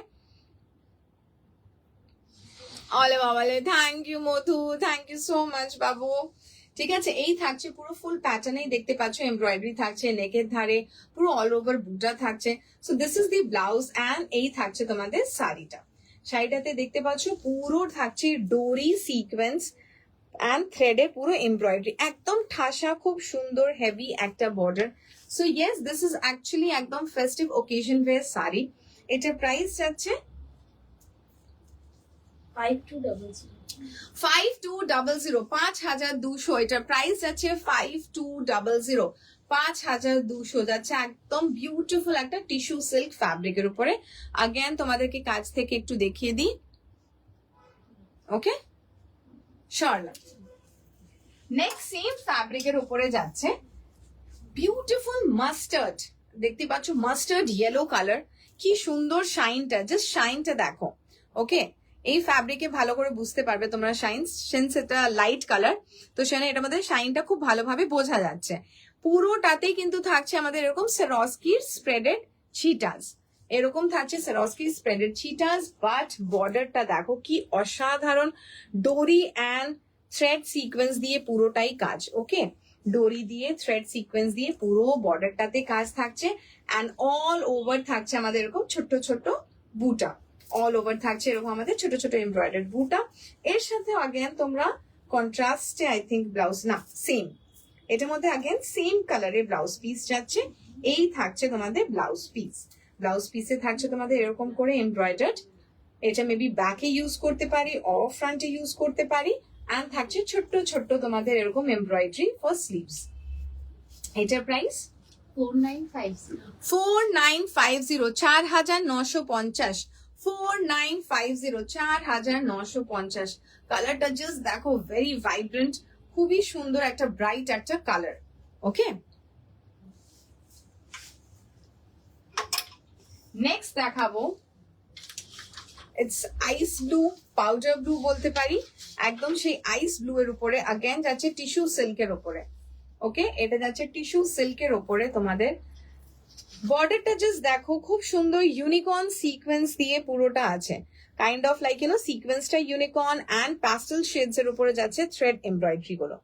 অলে বাবালে, thank you Madhu, thank you so much বাবু। ঠিক আছে, এই থাকছে পুরো ফুল প্যাটার্নেই দেখতে পাচ্ছ, এমব্রয়ডারি থাকছে নেকের ধারে, পুরো অল ওভার বুটা থাকছে। So this is the blouse and এই থাকছে তোমাদের শাড়িটা। শাড়িটাতে দেখতে পাচ্ছ পুরো থাকছে ডোরি সিকোয়েন্স অ্যান্ড থ্রেডে পুরো এমব্রয়ডারি, একদম ঠাসা, খুব সুন্দর হেভি একটা border. So yes, this is actually একদম ফেস্টিভ ওকেশন ওয়্যার শাড়ি। এটার প্রাইস যাচ্ছে 5200। 5200, 5200। এটার প্রাইস যাচ্ছে 5200, 5200 যাচ্ছে। একদম বিউটিফুল একটা টিস্যু সিল্ক ফ্যাব্রিকের উপরে। अगेन তোমাদেরকে কাছ থেকে একটু দেখিয়ে দিই। ওকে, শার্লা নেক্সট সেম ফ্যাব্রিকের উপরে যাচ্ছে বিউটিফুল মাস্টার্ড, দেখতে পাচ্ছ মাস্টার্ড ইয়েলো কালার, কি সুন্দর শাইনটা, জাস্ট শাইনটা দেখো। ওকে, এই ফ্যাব্রিকে ভালো করে বুঝতে পারবে তোমরা শাইন, সিন্স এটা লাইট কালার তো সেখানে এটা আমাদের শাইনটা খুব ভালোভাবে বোঝা যাচ্ছে। পুরোটাতেই কিন্তু থাকছে আমাদের এরকম সেরস্কির স্প্রেডেড চিটাস, এরকম থাকছে সেরস্কির স্প্রেডেড চিটাস, বাট বর্ডারটা দেখো কি অসাধারণ, ডোরি অ্যান্ড থ্রেড সিকোয়েন্স দিয়ে পুরোটাই কাজ। ওকে, ডোরি দিয়ে থ্রেড সিকোয়েন্স দিয়ে পুরো বর্ডারটাতে কাজ থাকছে অ্যান্ড অল ওভার থাকছে আমাদের এরকম ছোট্ট ছোট্ট বুটা। অল ওভার থাকছে এরকম আমাদের ছোট ছোট এমব্রয়ডারি বুটা। এর সাথে আগেন তোমরা কন্ট্রাস্টে আই থিঙ্ক ব্লাউজ, না সেম, এটার মধ্যে আগেন সেম কালারের ব্লাউজ পিস যাচ্ছে। এই থাকছে তোমাদের ব্লাউজ পিস। ব্লাউজ পিসে থাকছে তোমাদের এরকম করে এমব্রয়ডার্ড। এটা মেবি ব্যাকে ইউজ করতে পারি অ ফ্রন্টে ইউজ করতে পারি। অ্যান্ড থাকছে ছোট্ট ছোট্ট তোমাদের এরকম এমব্রয়ডারি ফর স্লিভস। এটার প্রাইস 4950 4950, 4950, 4950, 4950। কালারটা জাস্ট দেখো, ভেরি ভাইব্রেন্ট, খুবই সুন্দর একটা ব্রাইট একটা কালার। ওকে, নেক্সট দেখাবো it's ice blue, powder blue বলতে পারি, একদম সেই আইস ব্লু এর উপরে আগেন যাচ্ছে টিস্যু সিল্কের উপরে। ওকে, এটা যাচ্ছে টিস্যু সিল্কের উপরে। তোমাদের বর্ডারটা জাস্ট দেখো, খুব সুন্দর ইউনিকর্ন সিকোয়েন্স দিয়ে পুরোটা আছে, কাইন্ড অফ লাইক সিকোয়েন্সটা ইউনিকর্ন অ্যান্ড প্যাস্টেল শেডস এর উপরে যাচ্ছে থ্রেড এমব্রয়ডারি গুলো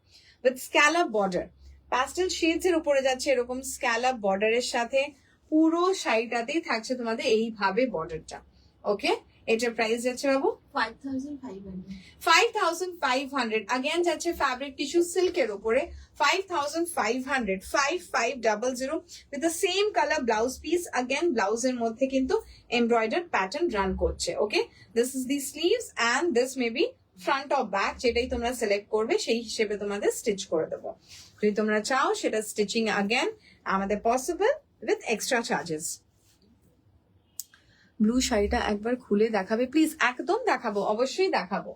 with scallop border. Pastel shades এর উপরে যাচ্ছে এরকম স্ক্যালাপ বর্ডারের সাথে, পুরো শাড়িটাতেই থাকছে তোমাদের এইভাবে বর্ডারটা। ওকে, এটার প্রাইস যাচ্ছে বাবু 5500 5500। আগেন যাচ্ছে ফ্যাব্রিক টিস্যু সিল্কের উপরে 5500, 5500 with the same color blouse piece. again ব্লাউজের মধ্যে কিন্তু এমব্রয়ডার্ড প্যাটার্ন রান করছে। Okay, this is the sleeves and this may be front of back, যেটাই তোমরা সিলেক্ট করবে সেই হিসেবে তোমাদের স্টিচ করে দেবো। যদি তোমরা চাও সেটা স্টিচিং আগেন আমাদের possible with extra charges. Blue শাড়িটা একবার খুলে দেখাবে প্লিজ? একদম দেখাবো, অবশ্যই দেখাবো।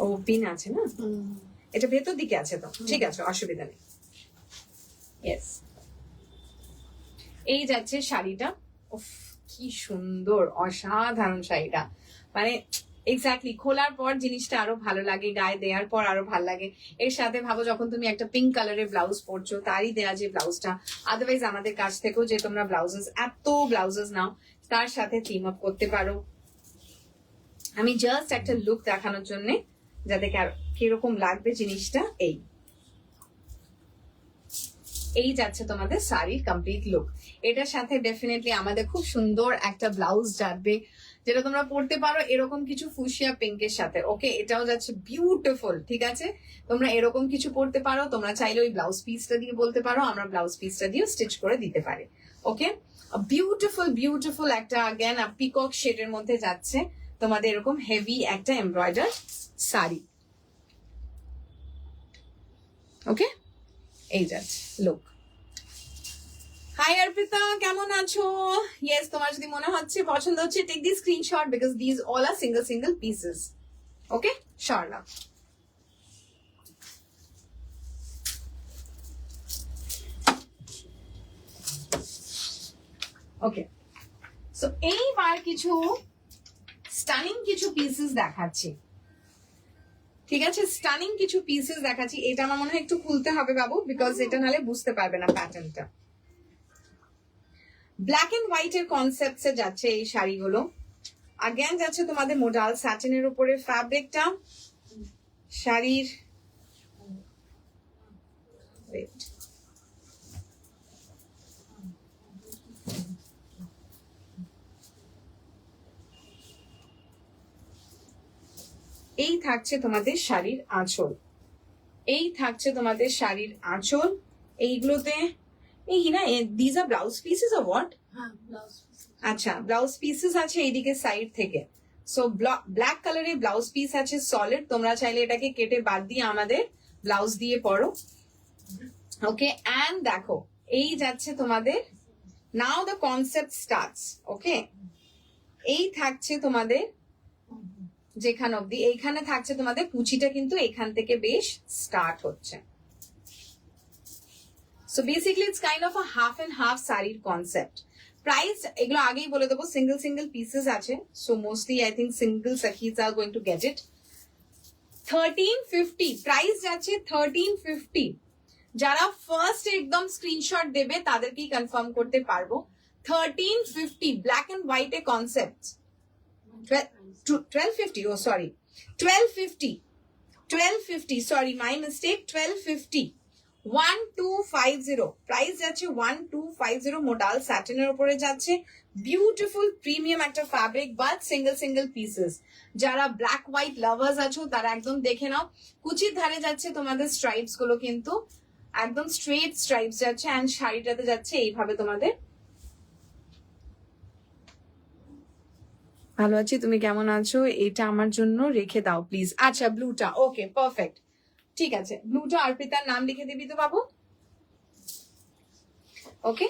ও পিন আছে না, এটা ভেতর দিকে আছে তো, ঠিক আছে, অসুবিধা নেই। ইয়েস, এই যাচ্ছে শাড়িটা। উফ, কি সুন্দর, অসাধারণ শাড়িটা, মানে এক্স্যাক্টলি খোলার পর জিনিসটা আরো ভালো লাগে, গায়ে দেওয়ার পর আরো ভালো লাগে। এর সাথে ভাবো যখন তুমি একটা পিঙ্ক কালারের ব্লাউজ পরছো, তারই দেয়া যে ব্লাউজটা, আদারওয়াইজ আমাদের কাছ থেকেও যে তোমরা ব্লাউজেস, এত ব্লাউজেস নাও, তার সাথে থিম আপ করতে পারো। আমি জাস্ট একটা লুক দেখানোর জন্য, যাতে কিরকম লাগবে জিনিসটা। এই যাচ্ছে তোমাদের শাড়ির কমপ্লিট লুক। এটার সাথে ডেফিনেটলি আমাদের খুব সুন্দর একটা ব্লাউজ যাবে, যেটা তোমরা পড়তে পারো এরকম কিছু ফুশিয়া পিঙ্কের সাথে। ওকে, এটাও যাচ্ছে বিউটিফুল, ঠিক আছে, তোমরা এরকম কিছু পড়তে পারো। তোমরা চাইলে ওই ব্লাউজ পিসটা দিয়ে বলতে পারো, আমরা ব্লাউজ পিসটা দিয়ে স্টিচ করে দিতে পারি। ওকে, বিউটিফুল বিউটিফুল একটা আগেন পিকক শেডের মধ্যে যাচ্ছে তোমাদের এরকম হেভি একটা এমব্রয়ডার শাড়ি। ওকে, এই যাচ্ছে লুক। হাই অর্পিতা, কেমন আছো? ইয়েস, তোমার যদি মনে হচ্ছে পছন্দ হচ্ছে, take the screenshot because this all are single pieces. Okay, sure না। ওকে, সো এইবার কিছু স্টানিং কিছু পিসেস দেখাচ্ছি, ঠিক আছে, স্টানিং কিছু পিসেস দেখাচ্ছি। এটা আমার মনে হয় একটু খুলতে হবে বাবু, বিকজ এটা নাহলে বুঝতে পারবে না প্যাটার্নটা। ব্ল্যাক এন্ড হোয়াইট এর কনসেপ্টে যাচ্ছে এই শাড়িগুলো। আগেন যাচ্ছে তোমাদের মোডাল স্যাটিনের উপরে ফ্যাব্রিকটা। শাড়ির এই থাকছে তোমাদের শাড়ির আঁচল, এই থাকছে তোমাদের শাড়ির আঁচল। এইগুলোতে এই না, this are blouse pieces or what? হ্যাঁ, ব্লাউজ পিস। আচ্ছা, ব্লাউজ পিসেস আছে এইদিকে সাইড থেকে। সো ব্ল্যাক কালারের ব্লাউজ পিস আছে সলিড, তোমরা চাইলে এটাকে কেটে বাদ দিয়ে আমাদের ব্লাউজ দিয়ে পরো। ওকে, এন্ড দেখো এই যাচ্ছে তোমাদের, নাও দ্য কনসেপ্ট স্টার্টস। ওকে, এই থাকছে তোমাদের যেখানে অব্দি, এইখানে থাকছে তোমাদের কুচিটা কিন্তু এখান থেকে বেশ স্টার্ট হচ্ছে। So basically it's kind of a half and half শাড়ির কনসেপ্ট। প্রাইস এগুলো আগেই বলে দেবো, সিঙ্গেল পিসেস আছে, so mostly I think single sakhis are going to get it. 1350 price যাচ্ছে, 1350। যারা ফার্স্ট একদম স্ক্রিনশট দেবে তাদেরকেই কনফার্ম করতে পারবো। 1350 black and white a concept. 1250, oh sorry, 1250, 1250, sorry, my mistake, 1250, 1250 price যাচ্ছে 1250 মোডাল স্যাটিনের উপরে যাচ্ছে বিউটিফুল প্রিমিয়াম একটা ফ্যাব্রিক বাট সিঙ্গেল পিসেস যারা ব্ল্যাক হোয়াইট লাভার্স আছো তারা একদম দেখে নাও কুচির ধারে যাচ্ছে তোমাদের স্ট্রাইপস গুলো কিন্তু একদম স্ট্রেট স্ট্রাইপস যাচ্ছে এন্ড শাড়িটাতে যাচ্ছে এইভাবে তোমাদের ভালো আছি তুমি কেমন আছো এটা আমার জন্য রেখে দাও প্লিজ আচ্ছা ব্লুটা ওকে পারফেক্ট ঠিক আছে ব্লুটা অর্পিতার নাম লিখে দিবি তো বাবু ওকে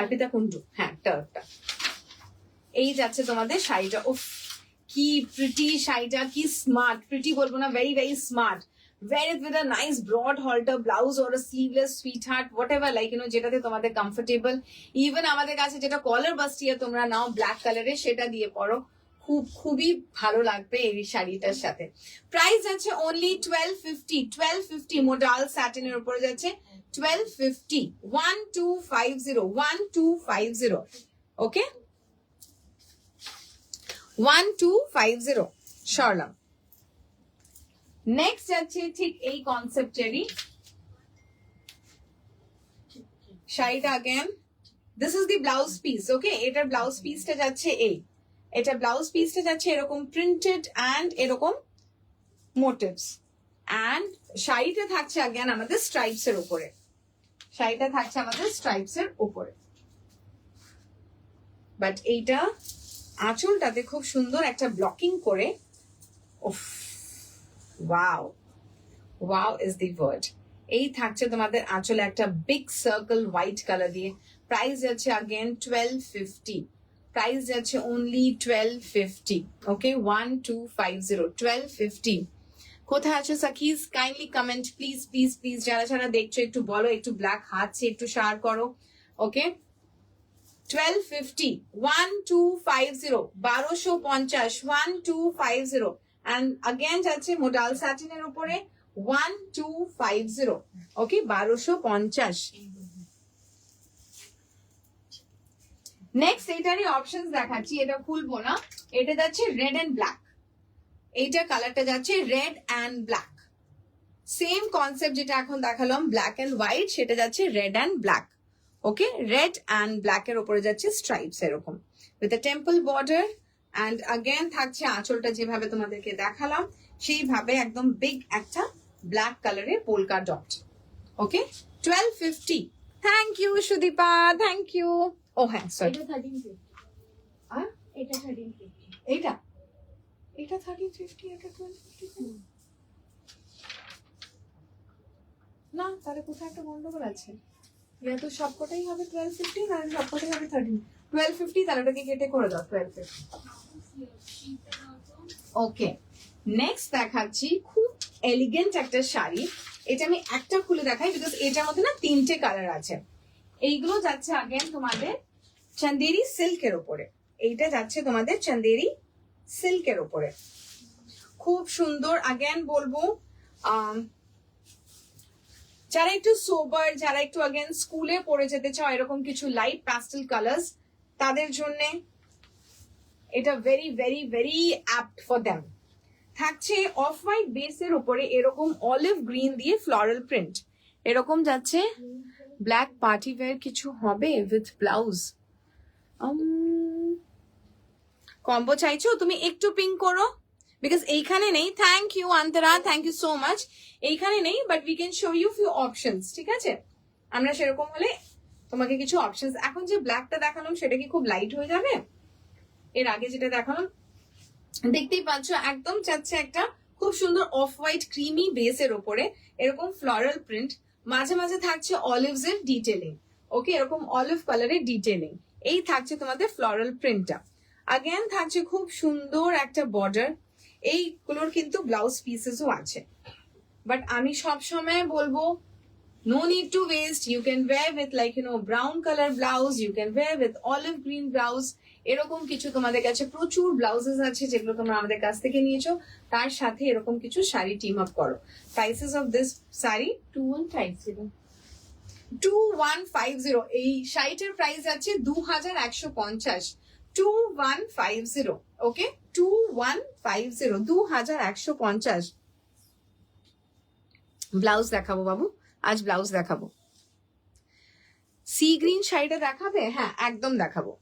অর্পিতা কুন্ডু হ্যাঁ টার্কটা এই যাচ্ছে তোমাদের শাড়িটা উফ কি প্রিটি শাড়িটা কি স্মার্ট প্রিটি বলবো না very smart wear it with a nice broad halter blouse or a sleeveless sweetheart whatever like যেটাতে তোমাদের কমফোর্টেবল ইভেন আমাদের কাছে যেটা কলার বাস্টিয়া তোমরা নাও ব্ল্যাক কালারে সেটা দিয়ে পরো খুবই ভালো লাগবে এই শাড়িটার সাথে প্রাইস আছে অনলি 1250 মোডাল স্যাটিনের উপরে যাচ্ছে 1250 1250 ওকে 1250 শর্লাম নেক্সট যাচ্ছে ঠিক এই কনসেপ্টেরই শাড়িটা again this is the blouse piece okay এটার ব্লাউজ পিসটা যাচ্ছে এই এটা ব্লাউজ পিসটা যাচ্ছে এরকম প্রিন্টেড এন্ড এরকম মোটিভস এন্ড শাড়িটা থাকছে अगेन আমাদের স্ট্রাইপস এর উপরে শাড়িটা থাকছে আমাদের স্ট্রাইপস এর উপরে বাট এইটা আঁচলটাতে খুব সুন্দর একটা ব্লকিং করে উফ wow is the word এই থাকছে তোমাদের আঁচলে একটা বিগ সার্কেল হোয়াইট কালার দিয়ে প্রাইস যাচ্ছে अगेन 1250 প্রাইস যাচ্ছে only 1250 ওকে 1250 কোথায় আছো সাকিজ কাইন্ডলি কমেন্ট প্লিজ যারা দেখছো একটু বলো একটু ব্ল্যাক হাতছে একটু শেয়ার করো ওকে 1250 1250 1250 and again যাচ্ছে মোডাল স্যাটিনের উপরে 1250 ওকে 1250 নেক্সট এটারই অপশনস দেখাচ্ছি এটা খুলবো না এটা যাচ্ছে রেড এন্ড ব্ল্যাক এইটা কালারটা যাচ্ছে red and black same concept যেটা এখন দেখালাম ব্ল্যাক এন্ড হোয়াইট সেটা যাচ্ছে red and black okay red and black এর উপরে যাচ্ছে স্ট্রাইপস এরকম with a temple border and again থাকছে আঁচলটা যেভাবে তোমাদেরকে দেখালাম সেইভাবে একদম বিগ একটা ব্ল্যাক কালারের polka dot okay 1250 thank you Sudipa thank you ও হ্যাঁ সরি এটা 1350 আর এটা 1350 এটা 1350 এটা 1250 না তাহলে কোথায় একটা গন্ডগোল আছে ইয়া তো সবকটাই হবে 1250 না সবকটাই হবে 1250 তাহলে ওটাকে কেটে করে দাও 1250 ওকে নেক্সট দেখাচ্ছি খুব এলিগেন্ট একটা শাড়ি এটা আমি একটা খুলে দেখাই বিকজ এটার মধ্যে না তিনটে কালার আছে এইগুলো যাচ্ছে अगेन তোমাদের চন্দেরি সিল্কের উপরে এইটা যাচ্ছে তোমাদের চন্দেরি সিল্কের উপরে খুব সুন্দর अगेन বলবো যারা একটু সোবার যারা একটু अगेन স্কুলে পড়ে যেতে চাও এরকম কিছু লাইট প্যাস্টেল কালার্স তাদের জন্য এটা ভেরি অ্যাপ্ট ফর देम থাকছে অফ হোয়াইট বেসের উপরে এরকম অলিভ গ্রিন দিয়ে ফ্লোরাল প্রিন্ট এরকম যাচ্ছে ব্ল্যাক পার্টি ওয়্যার কিছু হবে উইথ ব্লাউজ কম্বো চাইছো তুমি একটু পিঙ্ক করো বিকজ এইখানে নেই thank you Antara thank you so much এইখানে নেই but we can show you few options ঠিক আছে আমরা সেরকম হলে তোমাকে কিছু অপশনস এখন যে ব্ল্যাকটা দেখালাম সেটা কি খুব লাইট হয়ে যাবে এর আগে যেটা দেখালাম দেখতেই পাচ্ছ একদম চাচ্ছে একটা খুব সুন্দর অফ হোয়াইট ক্রিমি বেসের উপরে এরকম ফ্লোরাল প্রিন্ট মাঝে মাঝে থাকছে অলিভস এর ডিটেলিং ওকে এরকম অলিভ কালারের ডিটেলিং এই থাকছে তোমাদের ফ্লোরাল প্রিন্টটা अगेन থাকছে খুব সুন্দর একটা বর্ডার এইগুলোর কিন্তু ব্লাউজ পিসেসও আছে বাট আমি সব সময় বলবো no need to waste you can wear with like brown color blouse you can wear with olive green blouse এরকম কিছু তোমাদের কাছে প্রচুর ব্লাউজেস আছে যেগুলো তোমরা আমাদের কাছ থেকে নিয়েছো তার সাথে এরকম কিছু শাড়ি টিম আপ করো প্রাইসেস অফ দিস শাড়ি 2150 2150 এই শাড়িটার প্রাইস আছে 2150 2150 ওকে 2150, 2150। ব্লাউজ দেখাবো বাবু, আজ ব্লাউজ দেখাবো। সি গ্রিন শাড়িটা দেখাবে? হ্যাঁ একদম দেখাবো,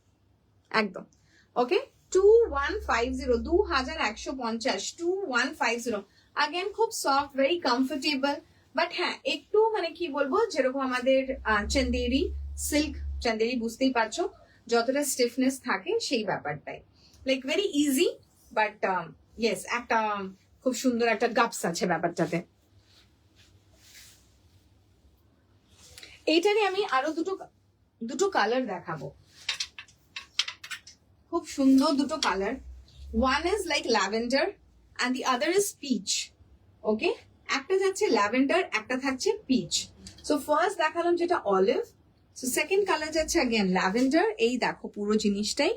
একদম। ওকে 2150, 2150, 2150। আগেন খুব সফট, ভেরি কমফোর্টেবল, বাট হ্যাঁ একটু মানে কি বলবো, যেরকম আমাদের চন্দেরি সিল্ক, চন্দেরি বুঝতেই পারছো যতটা স্টিফনেস থাকে সেই ব্যাপারটাই, like very easy, but yes একটা খুব সুন্দর একটা গাপস আছে ব্যাপারটাতে। এইটারই আমি আরো দুটো কালার দেখাবো, খুব সুন্দর দুটো colour. One is like lavender and the other is peach. Okay, একটা যাচ্ছে ল্যাভেন্ডার, একটা থাকছে পিচ। সো ফার্স্ট দেখালাম যেটা অলিভ, সো সেকেন্ড কালার যাচ্ছে अगेन ল্যাভেন্ডার। এই দেখো পুরো জিনিসটাই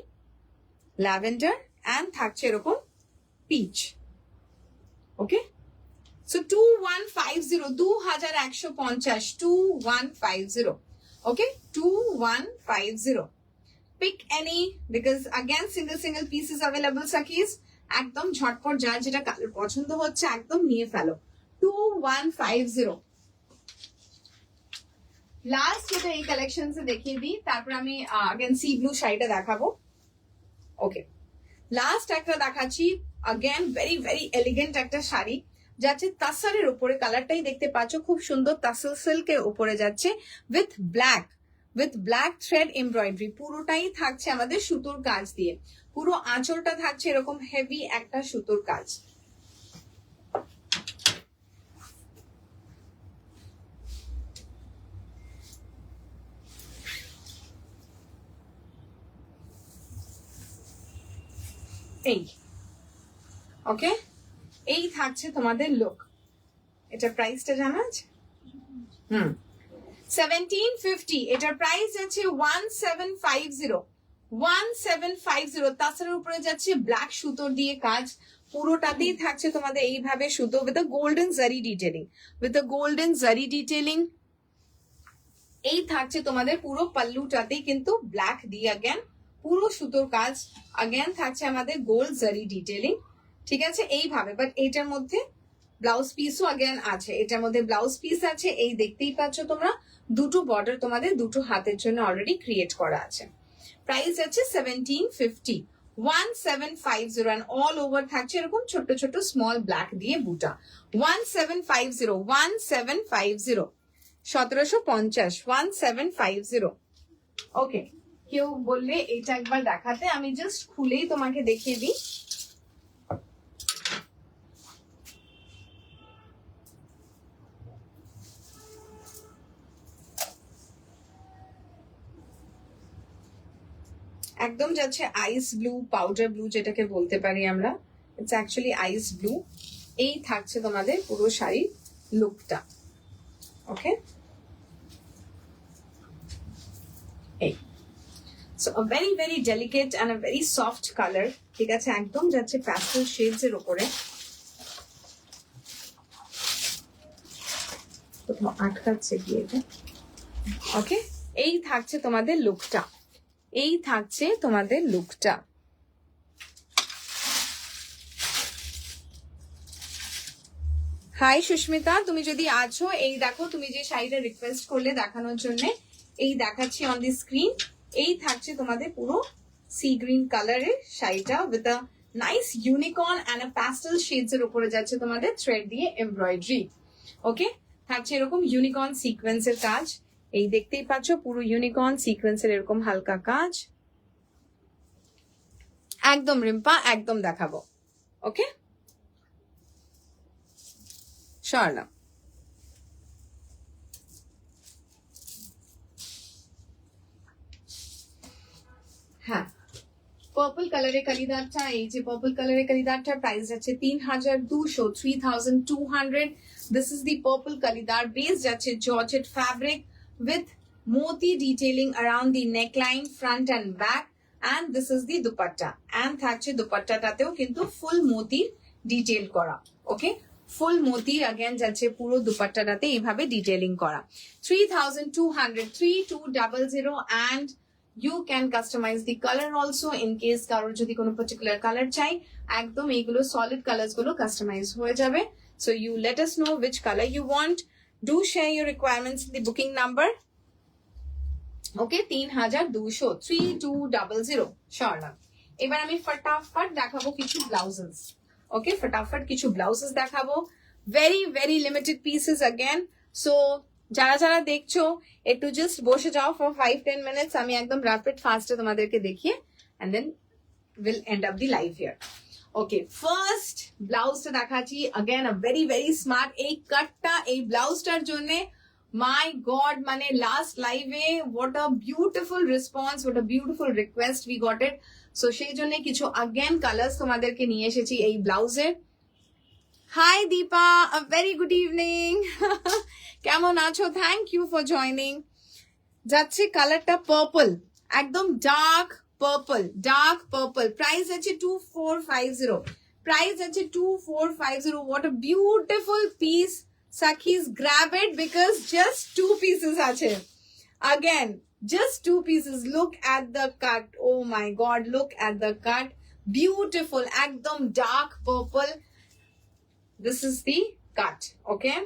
ল্যাভেন্ডার অ্যান্ড থাকছে এরকম pitch. Okay, so 2150, 2150, 2150। Okay 2150। Pick any because again single pieces available sakis, একদম ঝটপট যার যেটা কালার পছন্দ হচ্ছে একদম নিয়ে ফেলো। 2150। লাস্ট যেটা এই কালেকশন এ দেখিয়ে দিই, তারপর আমি अगेन সি ব্লু শাড়িটা দেখাবো। ওকে, লাস্ট একটা দেখাচ্ছি, अगेन ভেরি ভেরি এলিগেন্ট একটা শাড়ি যাচ্ছে তাসারের উপরে, কালারটাই দেখতে পাচ্ছ খুব সুন্দর তাসল সিল্কের উপরে যাচ্ছে উইথ ব্ল্যাক থ্রেড এমব্রয়ডারি, পুরোটাই থাকছে আমাদের সুতোর কাজ দিয়ে, পুরো আঁচলটা থাকছে এরকম হেভি একটা সুতোর কাজ। এই ওকে, এই থাকছে তোমাদের লুক। এটা প্রাইসটা জানা আছে? 1750। এটার প্রাইস আছে 1750, 1750। তাছাড়ার উপরে যাচ্ছে ব্ল্যাক সুতোর দিয়ে কাজ, পুরোটাতেই থাকছে তোমাদের এইভাবে সুতো উইথ গোল্ডেন জারি ডিটেলিং, এই থাকছে তোমাদের পুরো পাল্লুটাতেই কিন্তু ব্ল্যাক দিয়ে अगेन পুরো সুতোর কাজ, अगेन থাকছে আমাদের গোল্ড জারি ডিটেলিং। ঠিক আছে, এইভাবে। বাট এটার মধ্যে ব্লাউজ পিসও अगेन আছে, এটার মধ্যে ব্লাউজ পিস আছে, এই দেখতেই পাচ্ছ তোমরা, দুটো বর্ডার তোমাদের দুটো হাতের জন্য অলরেডি ক্রিয়েট করা আছে। প্রাইস আছে 1750, 1750 and অল ওভার থাকছে এরকম ছোট ছোট স্মল ব্ল্যাক দিয়ে বুটা। 1750, 1750, 1750, 1750। ওকে, কেউ বললে এটা একবার দেখাতে, আমি জাস্ট খুলেই তোমাকে দেখিয়ে দিই। একদম যাচ্ছে আইস ব্লু, পাউডার ব্লু যেটাকে বলতে পারি আমরা, ইটস অ্যাকচুয়ালি আইস ব্লু। এই থাকছে তোমাদের পুরো শাড়ির লুকটা। ওকে, এই so a very very delicate and a very soft colour. ঠিক আছে, একদম যাচ্ছে প্যাস্টেল শেডস এর উপরে। কোথাও আটকাচ্ছে কি এটা? ওকে, এই থাকছে তোমাদের লুকটা, এই থাকছে তোমাদের লুকটা। হাই সুস্মিতা, তুমি যদি আছো, এই দেখো তুমি যে শাড়িটা রিকোয়েস্ট করলে দেখানোর জন্য, এই দেখাচ্ছি অন দি স্ক্রিন। এই থাকছে তোমাদের পুরো সি গ্রিন কালারের শাড়িটা with a nice unicorn and a pastel shades এর উপরে যাচ্ছে তোমাদের থ্রেড দিয়ে এমব্রয়ডারি। ওকে, থাকছে এরকম ইউনিকর্ন সিকোয়েন্সের কাজ, এই দেখতেই পাচ্ছ পুরো ইউনিকর্ন সিকোয়েন্সের এরকম হালকা কাজ। একদম রিম্পা, একদম দেখাবো। ওকে, শার্লা হ্যাঁ, পার্পল কালারের কালিদারটা, এই যে পার্পল কালারের কালিদারটা প্রাইস যাচ্ছে 3200, 3200। This is the purple kalidar. Base যাচ্ছে georgette fabric with moti detailing around the neckline, front and back, and this is the dupatta, and থাকছে দুপাট্টাটাতেও কিন্তু ফুল মতি ডিটেইল করা। ওকে, ফুল মতি अगेन যাচ্ছে পুরো দুপাট্টাটাতে এইভাবে ডিটেইলিং করা। 3200, 3200 and You can customize the color also in case কারোর যদি কোনো particular color চাই, একদম এইগুলো solid colors গুলো customize হয়ে যাবে. So you let us know which color you want. Do share your requirements in the booking number. Okay, 3200 3200. Sure না. এবার আমি ফটাফট দেখাবো কিছু ব্লাউজেস. ওকে, ফটাফট কিছু ব্লাউজেস দেখাবো. Very very limited pieces again. So যারা যারা দেখছো একটু জাস্ট বসে যাও ফর 5-10 মিনিটস. আমি একদম র্যাপিড ফাস্টে তোমাদেরকে দেখিয়ে and then will end up the live here. Okay, first ব্লাউজটা দেখাচ্ছি. Again a very very smart. এই কাটটা এই ব্লাউজটার জন্য মাই গড, মানে লাস্ট লাইভে what a beautiful response, what a beautiful request we got it. So সেই জন্য কিছু अगेन কালার্স তোমাদেরকে নিয়ে এসেছি এই ব্লাউজের. Hi Dipa, a very good evening. কেমন আছো? Thank you for joining. যাচ্ছে কালারটা পার্পল, একদম dark purple, dark purple. Price আছে 2450. প্রাইস আছে 2450. What a beautiful piece. Sakhis, grab it because just 2 pieces আছে. Again, just 2 pieces. Look at the cut. Oh my god, look at the cut. Beautiful. Ekdom dark purple. This is the cut. Okay.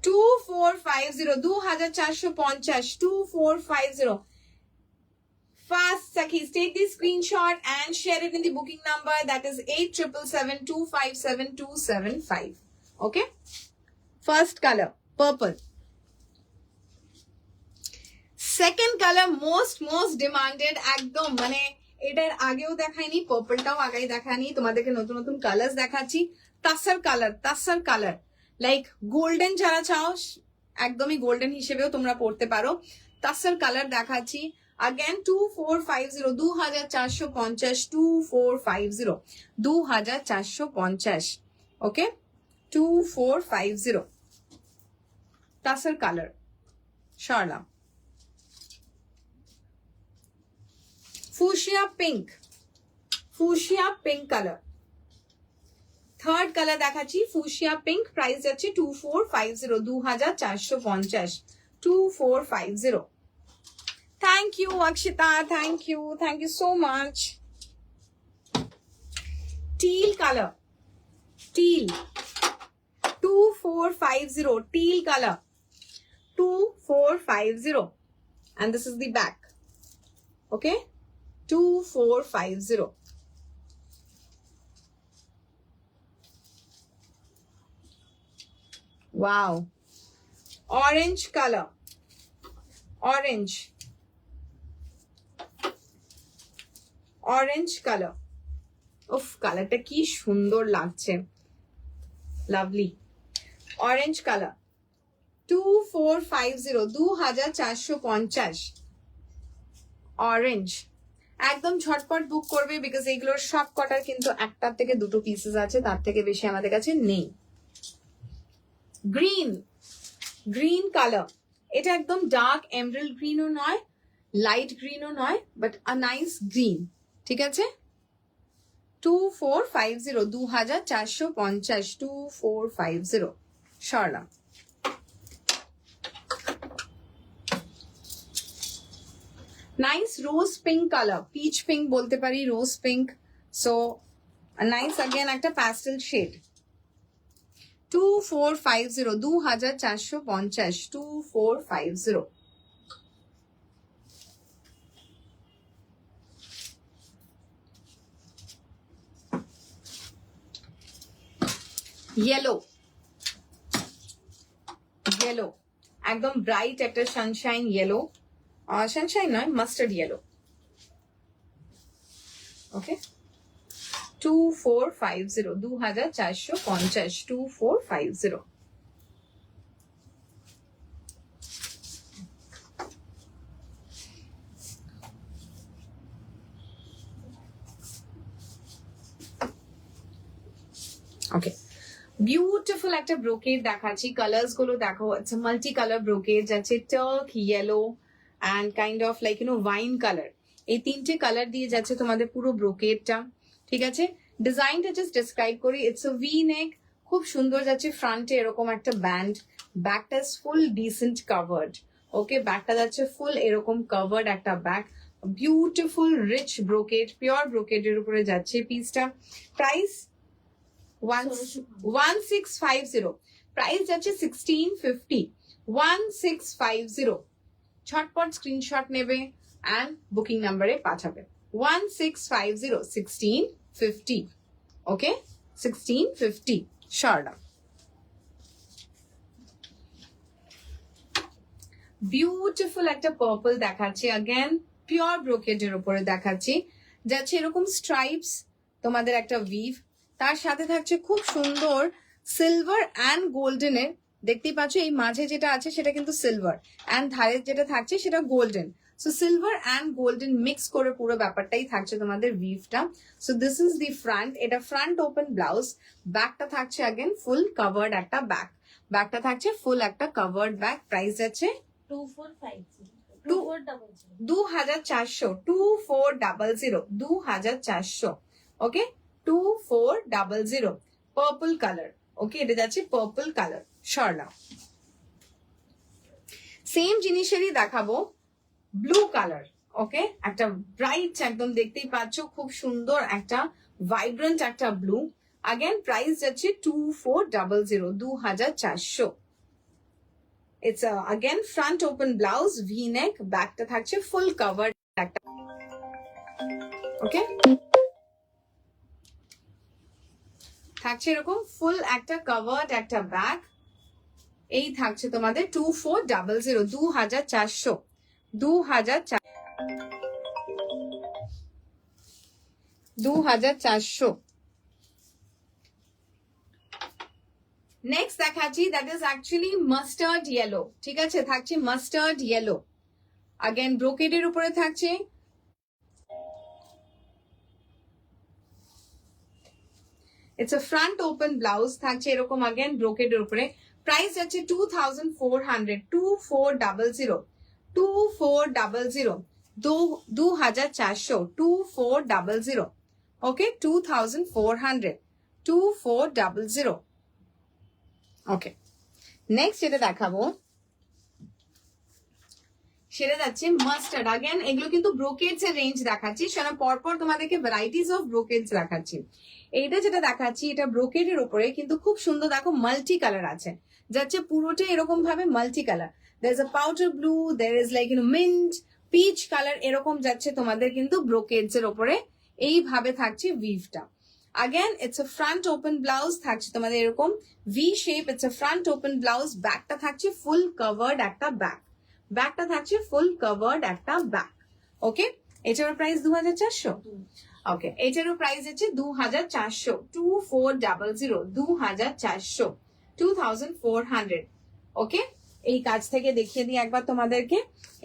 2450. 2450. 2450. Fast, Sakis. Take this screenshot and share it in the booking number. That is 8777257275. Okay. First color, purple. Second colour most demanded. একদম মানে এটার আগেও দেখাইনি, পার্পলটাও আগেই দেখাইনি, তোমাদেরকে নতুন নতুন কালার্স দেখাচ্ছি. তাসার কালার লাইক গোল্ডেন যারা চাও একদমই গোল্ডেন হিসেবেও তোমরা পড়তে পারো. তাসার কালার দেখাচ্ছি. अगेन 2450. 2450. 2450. 2450. ওকে, 2450. তাসার কালার শার্লা. fuchsia pink color. Third colour দেখাচ্ছি fuchsia pink. প্রাইস যাচ্ছে 2450. 2450. 2450. Thank you Akshita, thank you so much. teal color, teal. 2450. teal color. 2450. and this is the back. Okay, 2450. Wow. Orange color. Orange color. উফ, কালারটা কি সুন্দর লাগছে. Lovely. Orange color. 2450. 2450. Orange. একদম ঝটপট বুক করবে বিকজ এইগুলোর সব কটার কিন্তু একটার থেকে দুটো পিসেস আছে, তার থেকে বেশি আমাদের কাছে নেই. Green colour. এটা একদম ডার্ক এমরাল্ড গ্রিনও নয়, লাইট গ্রিনও নয়, বাট আ নাইস গ্রিন. ঠিক আছে. 2450. 2450. 2450. সরলা. নাইস রোজ পিঙ্ক কালার, পিচ পিঙ্ক বলতে পারি, রোজ পিঙ্ক. সো নাইস अगेन একটা প্যাস্টেল শেড. 2450. 2450. 2450. ইয়েলো একদম ব্রাইট একটা সানশাইন ইয়েলো. সানশাইন নয়, মাস্টার্ড ইয়েলো. ওকে, 2450. 2450. 2450. ওকে, বিউটিফুল একটা ব্রোকেড দেখাচ্ছি. কালার্স গুলো দেখো, ইটস মাল্টি কালার ব্রোকেড. যাচ্ছে টার্ক yellow and kind of like wine color. এই তিনটে কালার দিয়ে যাচ্ছে তোমাদের পুরো ব্রোকেডটা. ঠিক আছে. ডিজাইনটা জাস্ট ডেসক্রাইব করি. ইটস আ ভি নেক, খুব সুন্দর যাচ্ছে. ফ্রন্টে এরকম একটা ব্যান্ড, ব্যাকটা ফুল ডিসেন্ট কাভার্ড. ওকে, ব্যাকটা যাচ্ছে ফুল এরকম কাভার্ড একটা back. Beautiful rich brocade, pure ব্রোকেডের উপরে যাচ্ছে পিসটা। প্রাইস 1650, প্রাইস যাচ্ছে 1650, 1650। ছটপট স্ক্রিনশট নেবে অ্যান্ড বুকিং নাম্বারে পাঠাবে 1650, 1650। ওকে, 1650 শার্লা। বিউটিফুল একটা পার্পল দেখাচ্ছি, অ্যাগেন পিওর ব্রোকেডের উপরে দেখাচ্ছি, যাচ্ছে এরকম স্ট্রাইপস তোমাদের একটা উইভ, তার সাথে থাকছে খুব সুন্দর সিলভার অ্যান্ড গোল্ডেনের, দেখতেই পাচ্ছ এই মাঝে যেটা আছে সেটা কিন্তু সিলভার অ্যান্ড ধারে যেটা থাকছে সেটা golden. So silver and golden mix করে পুরো ব্যাপারটাই থাকছে তোমাদের উইভটা। So this is the front, এটা ফ্রন্ট ওপেন ব্লাউজ, ব্যাকটা থাকছে অ্যাগেন ফুল কাভার্ড একটা ব্যাক, ব্যাকটা থাকছে ফুল একটা কাভার্ড ব্যাক। প্রাইস যাচ্ছে 2450, 2400। 2400, 2400, 2400। ওকে, 2400, পার্পল কালার। ওকে, এটা যাচ্ছে পার্পল কালার শার্লা। সেম জিনিসেরই দেখাবো ব্লু কালার। ওকে, একটা ব্রাইট একদম দেখতেই পাচ্ছ, খুব সুন্দর একটা ভাইব্রেন্ট একটা ব্লু। अगेन প্রাইস যাচ্ছে 2400, 2400। It's again front open blouse, V-neck, backটা থাকছে full covered একটা। ওকে, থাকছে এরকম ফুল একটা covered একটা ব্যাক। এই থাকছে তোমাদের 2400, 2400, 2400। নেক্সট দেখাচ্ছি, that is actually mustard yellow. ঠিক আছে, থাকছে মাস্টার্ড ইয়েলো, अगेन ব্রোকেডের উপরে থাকছে। It's a front open blouse, থাকছে এরকম अगेन ব্রোকেডের উপরে। প্রাইস যাচ্ছে 2400, 2400, 2400, 2400, 2400। ওকে, 2400, 2400। ওকে, নেক্সট যেটা দেখাবো সেটা যাচ্ছে মাস্টার্ড। अगेन এগুলো কিন্তু ব্রোকেডস এর রেঞ্জ দেখাচ্ছি, সেটা পরপর তোমাদেরকে ভ্যারাইটিস অফ ব্রোকেডস দেখাচ্ছি। এইটা যেটা দেখাচ্ছি এটা ব্রোকেডের উপরে, কিন্তু খুব সুন্দর, দেখো মাল্টি কালার আছে, যাচ্ছে পুরোটা এরকম ভাবে multi colour. There is a powder blue, there is like mint, peach colour, এরকম যাচ্ছে তোমাদের কিন্তু ব্রোকেডস এর উপরে এইভাবে থাকছে উইভটা। Again it's a front open blouse, থাকছে তোমাদের এরকম V shape, it's a front open blouse, ব্যাকটা থাকছে ফুল কভার্ড একটা ব্যাক, ব্যাকটা থাকছে ফুল কভার্ড একটা ব্যাক। ওকে, এটার প্রাইস 2400। ওকে, এটারও প্রাইস আছে 2400, 2400, 2400, 2400। ওকে, এই কাজ থেকে দেখিয়ে দিই একবার তোমাদেরকে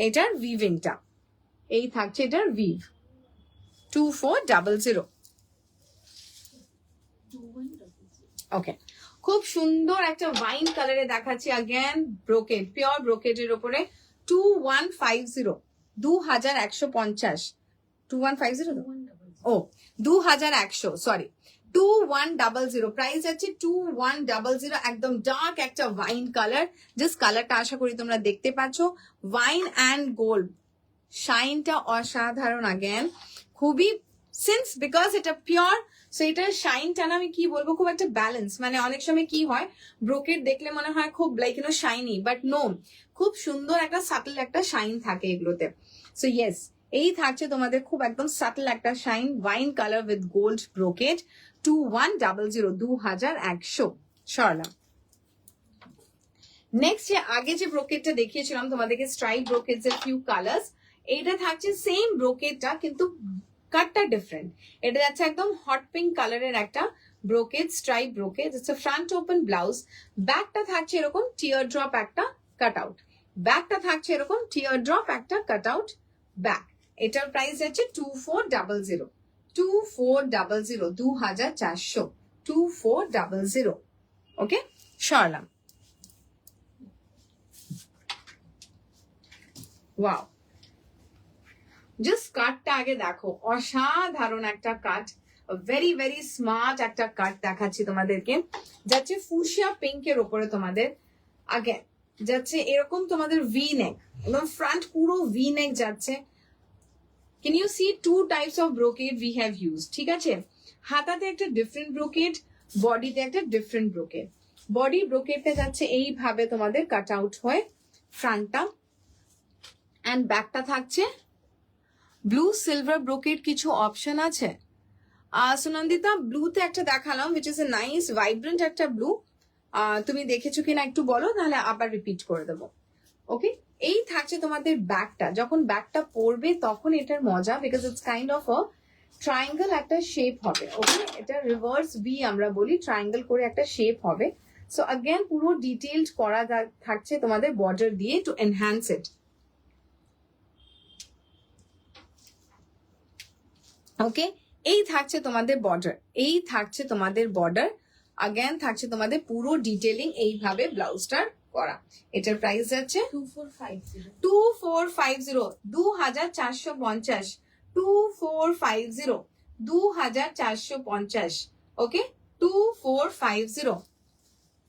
এটার উইভিংটা। এই থাকছে এটার উইভ 2400। ওকে, খুব সুন্দর একটা ওয়াইন কালারে দেখাচ্ছি, अगेन ব্রোকেড, পিওর ব্রোকেডের উপরে 2150, 2150, 2150, ও 2100, সরি 2100। প্রাইস আছে 2100, একদম ডার্ক একটা ওয়াইন কালার। জাস্ট কালারটা আশা করি তোমরা দেখতে পাচ্ছ, ওয়াইন অ্যান্ড গোল্ড, শাইনটা অসাধারণ। अगेन খুবই, সিন্স বিকজ এটা পিওর, সো এটার শাইনটা না আমি কি বলবো, খুব একটা ব্যালেন্স। মানে অনেক সময় কি হয় ব্রোকেড দেখলে মনে হয় খুব লাইক শাইনি, বাট নো, খুব সুন্দর একটা সাটল একটা শাইন থাকে এগুলোতে। সো ইয়েস, এই থাকছে তোমাদের খুব একদম সাটল একটা shine, wine colour with gold brocade, 2100, 2100 শার্লা। নেক্সট যে আগে যে ব্রোকেডটা দেখিয়েছিলাম তোমাদেরকে, স্ট্রাইপ ব্রোকেডস এর ফিউ কালার্স, এইটা থাকছে সেম ব্রোকেডটা কিন্তু কাটটা ডিফারেন্ট। এটা যাচ্ছে একদম হট পিঙ্ক কালারের একটা brocade, stripe brocade. It's a front open blouse, ব্যাকটা থাকছে এরকম টিয়ার ড্রপ একটা কাট আউট, ব্যাকটা থাকছে এরকম টিয়ার ড্রপ একটা কাট আউট ব্যাক। এটার প্রাইস আছে 2400, 2400, 2400, 2400। ওকে, শার্লা। ওয়াও, জাস্ট কাটটা আগে দেখো, অসাধারণ একটা কাট, ভেরি ভেরি স্মার্ট একটা কাট দেখাচ্ছি তোমাদেরকে। যাচ্ছে ফুশিয়া পিঙ্কের ওপরে তোমাদের, আগে যাচ্ছে এরকম তোমাদের ভি নেক, একদম ফ্রন্ট পুরো ভি নেক যাচ্ছে, Can you see 2 types of brocade we have used? ঠিক আছে, হাতাতে একটা ডিফারেন্ট ব্রোকেড, বডিতে একটা ডিফারেন্ট ব্রোকেড। বডি ব্রোকেডটা যাচ্ছে এইভাবে তোমাদের কাট আউট হয়ে ফ্রন্টটা, অ্যান্ড ব্যাকটা থাকছে ব্লু সিলভার ব্রোকেড। কিছু অপশন আছে। সুনন্দিতা, ব্লুতে একটা দেখালাম which is a nice vibrant একটা ব্লু। তুমি দেখেছো কিনা একটু বলো, তাহলে আবার রিপিট করে দেবো। ওকে, এই থাকছে তোমাদের ব্যাকটা। যখন ব্যাকটা পড়বে তখন এটার মজা, because it's kind of a triangle একটা শেপ হবে। ওকে, এটা রিভার্স ভি আমরা বলি, ট্রায়াঙ্গেল করে একটা শেপ হবে। সো अगेन পুরো ডিটেইলড করা থাকছে তোমাদের বর্ডার দিয়ে টু এনহ্যান্স ইট। ওকে, এই থাকছে তোমাদের বর্ডার, এই থাকছে তোমাদের বর্ডার। अगेन থাকছে তোমাদের পুরো ডিটেইলিং এইভাবে ব্লাউজটার করা। এটার প্রাইস যাচ্ছে 2450 2450, 2450, 2450, 2450। ওকে, 2450,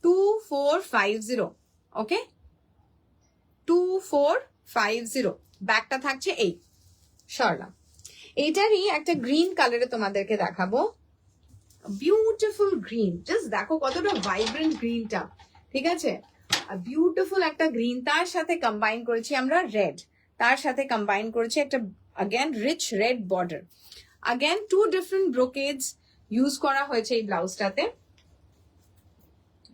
2450। ওকে, 2450। ব্যাকটা থাকছে এই সরলাম। এটারই একটা গ্রিন কালারে তোমাদেরকে দেখাবো, বিউটিফুল গ্রিন। জাস্ট দেখো কতটা ভাইব্রেন্ট গ্রিনটা, ঠিক আছে, বিউটিফুল একটা গ্রিন। তার সাথে কম্বাইন করেছি আমরা রেড, তার সাথে কম্বাইন করেছি একটা again rich red border. Again 2 different brocades use করা হয়েছে এই ব্লাউজটাতে।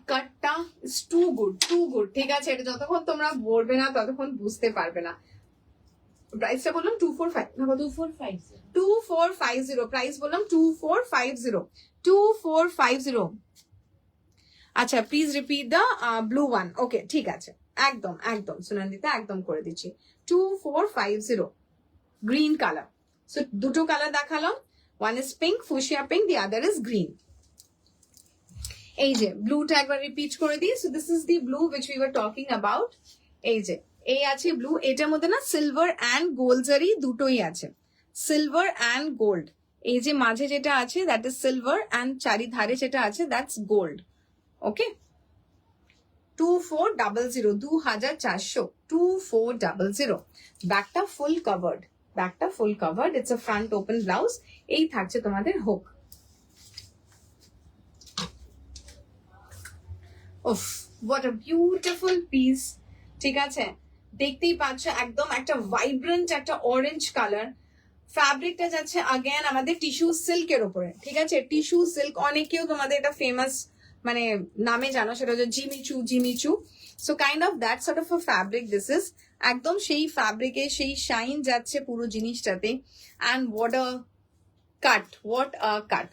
কাটটা is too good, too good. ঠিক আছে, এটা যতক্ষণ তোমরা পরবে না ততক্ষণ বুঝতে পারবে না। প্রাইসটা বললাম 245 না, 2450 2450। প্রাইস বললাম 2450, 2450। আচ্ছা, please repeat the blue one. Okay, ঠিক আছে, একদম একদম সুনন্দিতা, একদম করে দিচ্ছি। 2450 গ্রিন কালার। সো দুটো কালার দেখালাম, one is pink, fuchsia pink, the other is green. এই যে ব্লুটা একবার রিপিট করে দিই। So this is the blue which we were talking about. এই যে এই আছে ব্লু, এটার মধ্যে না সিলভার অ্যান্ড গোল্ড জারি দুটোই আছে, সিলভার অ্যান্ড গোল্ড। এই যে মাঝে যেটা আছে দ্যাট ইজ সিলভার, অ্যান্ড চারিধারে যেটা আছে দ্যাটস গোল্ড। ওকে, 2400, 2400, 2400। ব্যাকটা ফুল কভার্ড, ব্যাকটা full covered. It's a front open blouse. এই থাকছে তোমাদের হুক। উফ, হোয়াট আ বিউটিফুল পিস। ঠিক আছে, দেখতেই পাচ্ছ একদম একটা ভাইব্রেন্ট একটা অরেঞ্জ কালার। ফ্যাব্রিকটা যাচ্ছে अगेन আমাদের টিস্যু সিল্কের উপরে। ঠিক আছে, টিস্যু সিল্ক, অনেকেও তোমাদের এটা ফেমাস মানে নামে জানো, সেটা হচ্ছে Jimmy Choo, Jimmy Choo. So kind of that sort of a fabric this is. একদম সেই ফ্যাব্রিকে সেই শাইন যাচ্ছে পুরো জিনিসটাতে। And what a cut, what a cut.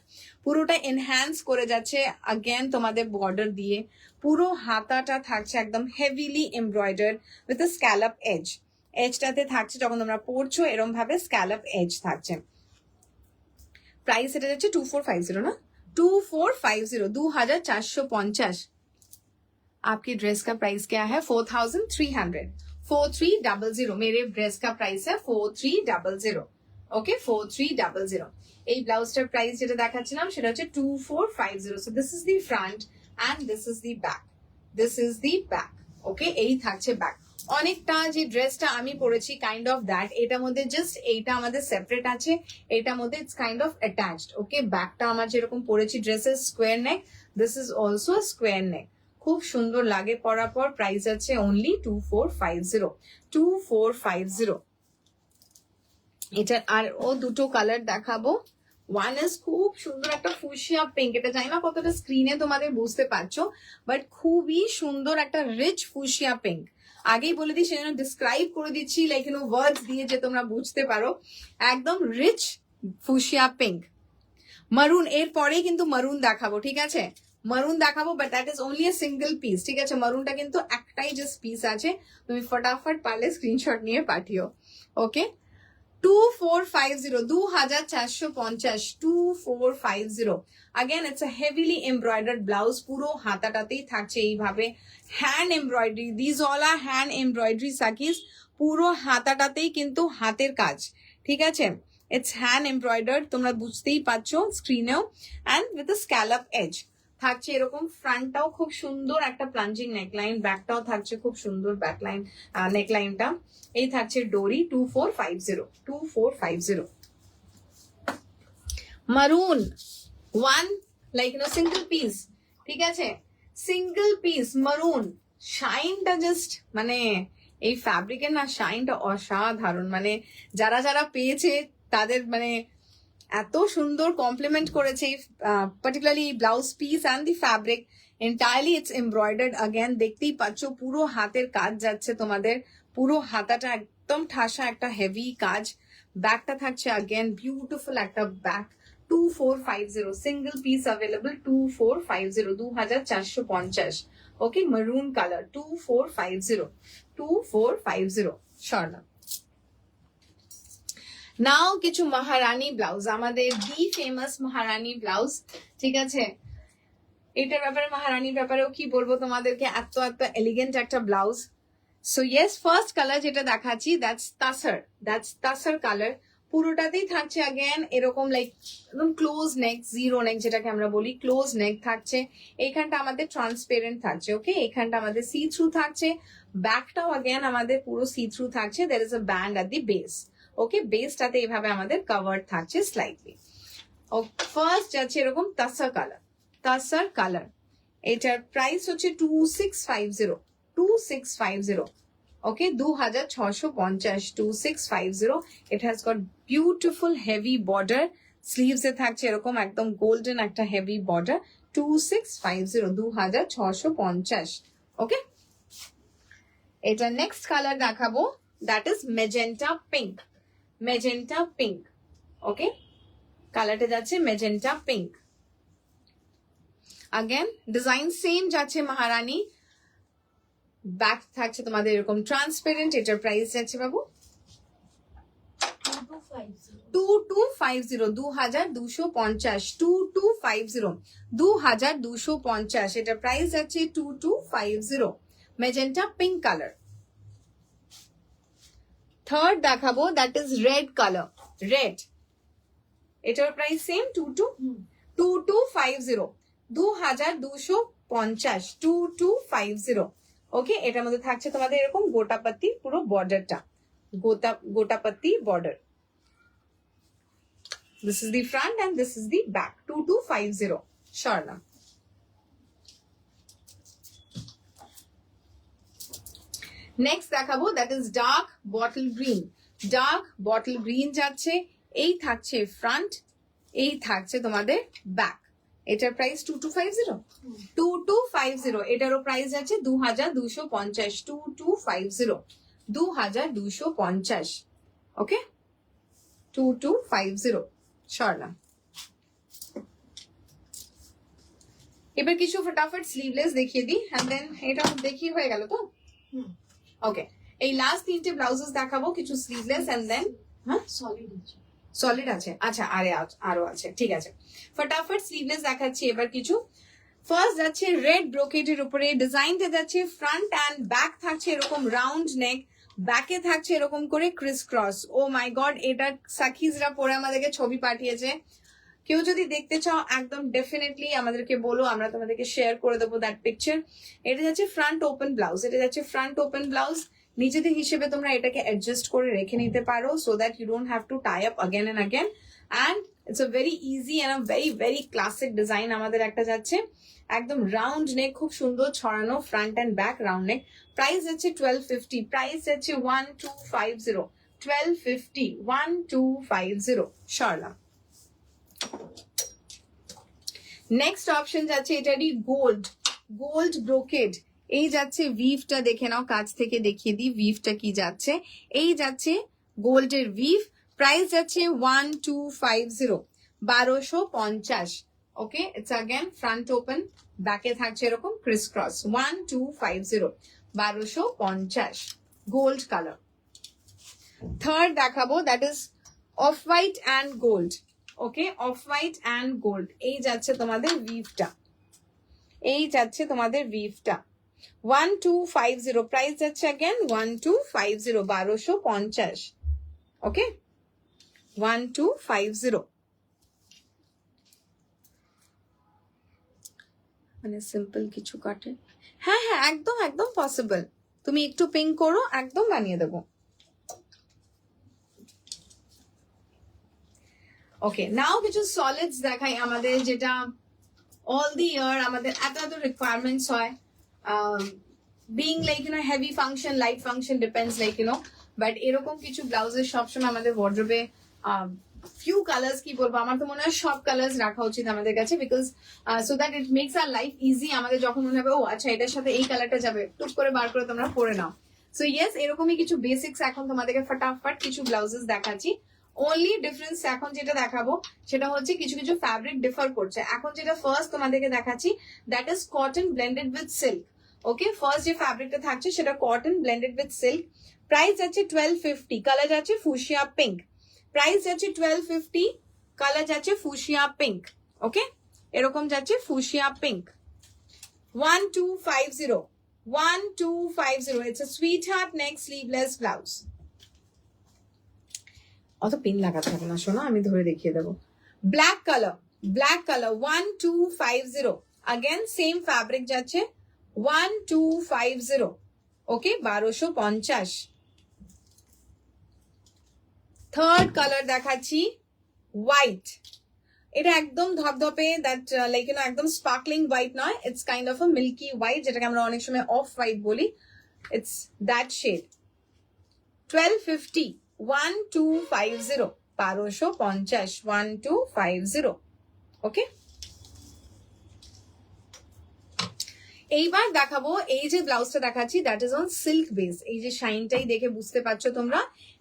পুরোটা এনহ্যান্স করে যাচ্ছে अगेन তোমাদের বর্ডার দিয়ে। পুরো হাতাটা থাকছে একদম heavily embroidered with a scallop edge. এজটাতে থাকছে, যখন তোমরা পড়ছো এরকম ভাবে স্ক্যালপ এজ থাকছে। প্রাইস এটা যাচ্ছে 2450 না, 2450, 2450। आपकी ड्रेस का प्राइस क्या है? 4300, 4300। मेरे ड्रेस का प्राइस है 4300। ओके, 4300। এই ব্লাউজটার প্রাইস যেটা দেখাচ্ছিলাম সেটা হচ্ছে 2450। So this is the front and this is the back, this is the back. Okay, এই থাকছে ব্যাক। অনেকটা যে ড্রেসটা আমি পরেছি কাইন্ড অফ দ্যাট, এটার মধ্যে জাস্ট এইটা আমাদের সেপারেট আছে, এটার মধ্যে it's kind of attached. Okay, ব্যাকটা আমার যেরকম পরেছি ড্রেসের square neck, this is also square neck. খুব সুন্দর লাগে পরার পর। প্রাইস আছে অনলি 2450, 2450। এটার আর ও দুটো কালার দেখাবো। ওয়ান ইজ খুব সুন্দর একটা ফুশিয়া পিঙ্ক। এটা জানি না কতটা স্ক্রিনে তোমাদের বুঝতে পারছো, বাট খুবই সুন্দর একটা রিচ ফুশিয়া পিঙ্ক। আগেই বলে দিই, সেজন্য ডিসক্রাইব করে দিচ্ছি লাইক ওয়ার্ডস দিয়ে যে তোমরা বুঝতে পারো। একদম রিচ ফুশিয়া পিঙ্ক। মারুন, এর পরেই কিন্তু মারুন দেখাবো। ঠিক আছে, মারুন দেখাবো, but that is only a single piece. ঠিক আছে, মারুনটা কিন্তু একটাই জাস্ট পিস আছে। তুমি ফটাফট পারলে স্ক্রিনশট নিয়ে পাঠিও। Okay, 2450, 2450, 2450। Again it's a heavily embroidered blouse. পুরো হাতাটাতেই থাকছে এইভাবে hand embroidery. This all are hand embroidery সাকিস। পুরো হাতাটাতেই কিন্তু হাতের কাজ। ঠিক আছে, ইটস হ্যান্ড এমব্রয়ডার্ড, তোমরা বুঝতেই পারছো স্ক্রিনেও। And with a scallop edge থাকছে এরকম, ফ্রন্টটাও খুব সুন্দর একটা প্লাঞ্জিং নেকলাইন, ব্যাকটাও থাকছে খুব সুন্দর ব্যাকলাইন নেকলাইনটা। এই থাকছে ডোরি 2450 মারুন ওয়ান লাইক সিঙ্গেল পিস, ঠিক আছে, সিঙ্গেল পিস মারুন। শাইনটা জাস্ট মানে এই ফ্যাব্রিকের না শাইনটা অসাধারণ, মানে যারা যারা পেয়েছে তাদের মানে এত সুন্দর কমপ্লিমেন্ট করেছে, particularly blouse piece and the fabric entirely it's embroidered. Again দেখতেই পাচ্ছ পুরো হাতের কাজ যাচ্ছে তোমাদের, পুরো হাতাটা একদম ঠাসা একটা হেভি কাজ। ব্যাকটা থাকছে অ্যাগেন বিউটিফুল একটা ব্যাক, 2450 সিঙ্গেল পিস অ্যাভেলেবল, 2450 2450। ওকে, মারুন কালার 2450 স্বর্ণা। নাও কিছু মহারানী ব্লাউজ, আমাদের দি ফেমাস মহারানী ব্লাউজ, ঠিক আছে। এটার ব্যাপারে মহারানীর ব্যাপারেও কি বলবো তোমাদেরকে, এত এত এলিগেন্ট একটা blouse. So yes, first colour যেটা দেখাচ্ছি দ্যাটস তাসার কালার। পুরোটাতেই থাকছে অ্যাগেন এরকম লাইক একদম ক্লোজ নেক, জিরো নেক যেটাকে আমরা বলি, ক্লোজ নেক থাকছে। এইখানটা আমাদের ট্রান্সপারেন্ট থাকছে, ওকে, এইখানটা আমাদের সি থ্রু থাকছে। ব্যাকটাও অ্যাগেন আমাদের পুরো সি থ্রু থাকছে। There is a band at the base, okay, বেসটাতে এইভাবে আমাদের কভার থাকছে স্লাইটলি। ও ফার্স্ট যাচ্ছে এরকম তাসার কালার। এটার প্রাইস হচ্ছে 2650 okay, 2650 2650। It has got beautiful heavy border, sleeves এ থাকছে এরকম একদম গোল্ডেন একটা হেভি বর্ডার, 2650 2650। ওকে, এটা নেক্সট কালার দেখাবো, দ্যাট ইজ মেজেন্টা পিঙ্ক। ওকে, কালারটা যাচ্ছে magenta pink. Again design same যাচ্ছে মহারানী, ব্যাক থাকছে তোমাদের এরকম ট্রান্সপারেন্ট। এটার প্রাইস যাচ্ছে বাবু 2250 2250 এটার প্রাইস যাচ্ছে 2250, মেজেন্টা পিঙ্ক কালার। থার্ড দেখাবো, that is red colour, red. এটার প্রাইস সেম 2250 2250 ওকে। এটার মধ্যে থাকছে তোমাদের এরকম গোটাপাতি পুরো বর্ডারটা, গোটাপাতি border. This is the front and this is the back, 2250 Swarna. Next দেখাবো, that is dark bottle green যাচ্ছে। এই থাকছে ফ্রন্ট, এই থাকছে তোমাদের ব্যাক। এটার প্রাইস 2250 এটারও প্রাইস আছে 2250 2250 2250 ওকে, 2250 স্বর্ণা। এবার কিছু ফটাফট স্লিভলেস দেখিয়ে দিই, এন্ড দেন এটা দেখিয়ে হয়ে গেল তো। ওকে, এই লাস্ট তিনটে ব্লাউজেস দেখাবো, কিছু স্লিভলেস এন্ড দেন হ্যাঁ সলিড আছে, আচ্ছা আরো আছে, ঠিক আছে। ফটাফট স্লিভলেস দেখাচ্ছি এবার কিছু। ফার্স্ট যাচ্ছে রেড ব্রোকেটের উপরে, ডিজাইনটা যাচ্ছে ফ্রন্ট অ্যান্ড ব্যাক থাকছে এরকম রাউন্ড নেক, ব্যাকে থাকছে এরকম করে ক্রিস ক্রস। ও মাই গড, এটা সাকিজরা পরে আমাদেরকে ছবি পাঠিয়েছে। কেউ যদি দেখতে চাও একদম ডেফিনেটলি আমাদেরকে বলো, আমরা তোমাদেরকে শেয়ার করে দেবো দ্যাট পিকচার। এটা যাচ্ছে ফ্রন্ট ওপেন ব্লাউজ, নিজেদের হিসেবে তোমরা এটাকে অ্যাডজাস্ট করে রেখে নিতে পারো, so that you don't have to tie up again and again. And it's a very easy and very very classic design. আমাদের একটা যাচ্ছে একদম রাউন্ড নেক, খুব সুন্দর ছড়ানো front and back round neck. Price যাচ্ছে 1250, প্রাইস যাচ্ছে 1250 1250 1250 সরলা। নেক্সট অপশন যাচ্ছে এটারই গোল্ড ব্রোকেড। এই যাচ্ছে ভিভটা, দেখে নাও কাছ থেকে দেখিয়ে দিই ভিভটা কি যাচ্ছে। এই যাচ্ছে গোল্ডের ভিভ, প্রাইস যাচ্ছে 1250 1250 okay. It's again front open, ব্যাকে থাকছে এরকম criss cross, 1250 1250 gold colour. Third দেখাবো, that is off white and gold okay, off white and gold. এই যাচ্ছে তোমাদের ভিভটা, 1250 প্রাইস যাচ্ছে अगेन 1250 1250 ওকে, 1250। মানে সিম্পল কিছু কাটে, হ্যাঁ হ্যাঁ একদম একদম পসিবল, তুমি একটু পিঙ্ক করো একদম বানিয়ে দেবো। ওকে, নাও কিছু সলিডস দেখাই আমাদের, যেটা অল দি ইয়ার আমাদের এত এত রিকোয়ারমেন্টস হয়, being like you know heavy function, light function, depends like you know, but এরকম কিছু ব্লাউজের সবসময় আমাদের ওয়ার্ড্রোবে ফিউ কালার্স, কি বলবো, আমার তো মনে হয় সব কালার্স রাখা উচিত আমাদের কাছে, because so that it makes our life easy. আমাদের যখন মনে হবে ও আচ্ছা এটার সাথে এই কালারটা যাবে, টুক করে বার করে তোমরা পরে নাও। সো ইয়েস, এরকমই কিছু বেসিক্স এখন তোমাদেরকে ফটাফট কিছু ব্লাউজেস দেখাচ্ছি। অনলি ডিফারেন্স এখন যেটা দেখাবো সেটা হচ্ছে কিছু কিছু ফ্যাব্রিক ডিফার করছে। এখন যেটা ফার্স্ট তোমাদেরকে দেখাচ্ছি that is cotton blended with silk. Okay, first যে ফ্যাব্রিকটা থাকছে সেটা cotton blended with silk. Price যাচ্ছে 1250, কালার যাচ্ছে ফুশিয়া পিঙ্ক। প্রাইস যাচ্ছে 1250, কালার যাচ্ছে ফুশিয়া পিঙ্ক। ওকে, এরকম যাচ্ছে fuchsia pink. 1250, 1250, it's a sweetheart neck sleeveless blouse. অত পিন লাগাতে হবে না শোনো, আমি ধরে দেখিয়ে দেবো। Black colour, black colour 1250, again same fabric যাচ্ছে 1250। ওকে, 1250। থার্ড কালার দেখাচ্ছি হোয়াইট, এটা একদম ধপধপে, দ্যাট লাইক ইউ নো একদম স্পার্কলিং হোয়াইট নয়, it's kind of a milky white, যেটাকে আমরা অনেক সময় অফ হোয়াইট বলি, ইটস দ্যাট শেড। 1250, 1250, 1250, 1250। ওকে, এইবার দেখাবো এই যে ব্লাউজটা দেখাচ্ছি that is on silk base. এই যে শাইনটাই দেখে বুঝতে পারছো তোমরা,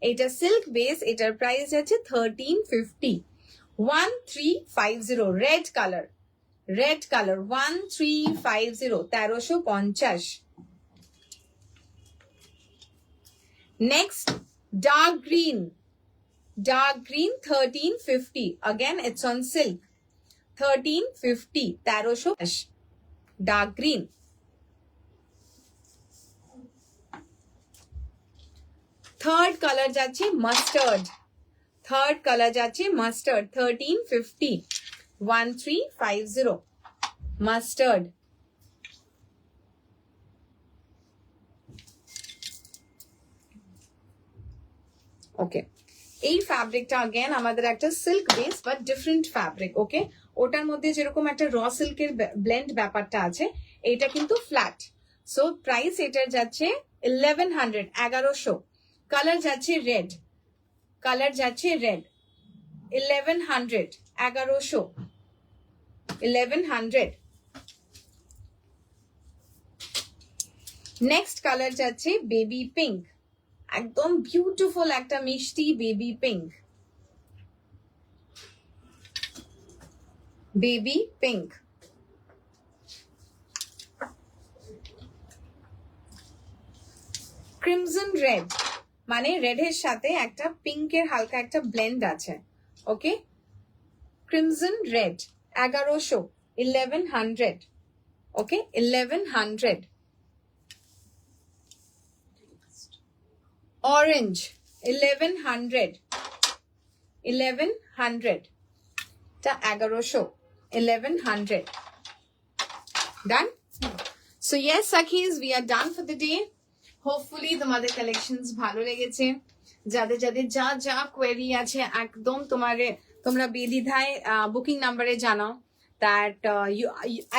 এটা সিল্ক বেস। এটার প্রাইস আছে 1350, 1350। Red colour, red colour 1350, 1350। Next dark green, dark green 1350, again it's on silk, 1350, 1350, dark green. Third colour যাচ্ছে মাস্টার্ড, থার্ড কালার যাচ্ছে মাস্টার্ড 1350, 1350, মাস্টার্ড। ওকে, এই ফ্যাব্রিকটা अगेन আমাদের একটা silk base but different fabric. Okay, ওটার মধ্যে যেরকম একটা র সিল্কের ব্লেন্ড ব্যাপারটা আছে, এটা কিন্তু ফ্ল্যাট। সো প্রাইস এটার যাচ্ছে 1100, 1100। কালার যাচ্ছে রেড, কালার যাচ্ছে রেড, 1100, 1100, 1100। নেক্সট কালার যাচ্ছে বেবি পিঙ্ক, একদম বিউটিফুল একটা মিষ্টি baby pink, baby pink. Crimson red, মানে রেডের সাথে একটা পিঙ্কের হালকা একটা ব্লেন্ড আছে। Okay, crimson red 1100, 1100। Okay, 1100। Orange 1100, 1100, টা 1100, 1100। Done? So yes, Sakhis, we are done for the day. Hopefully তোমাদের কালেকশনস ভালো লেগেছে। যাদের যাদের যা যা কোয়েরি আছে একদম তোমরা বেদিধায় বুকিং নাম্বারে জানাও that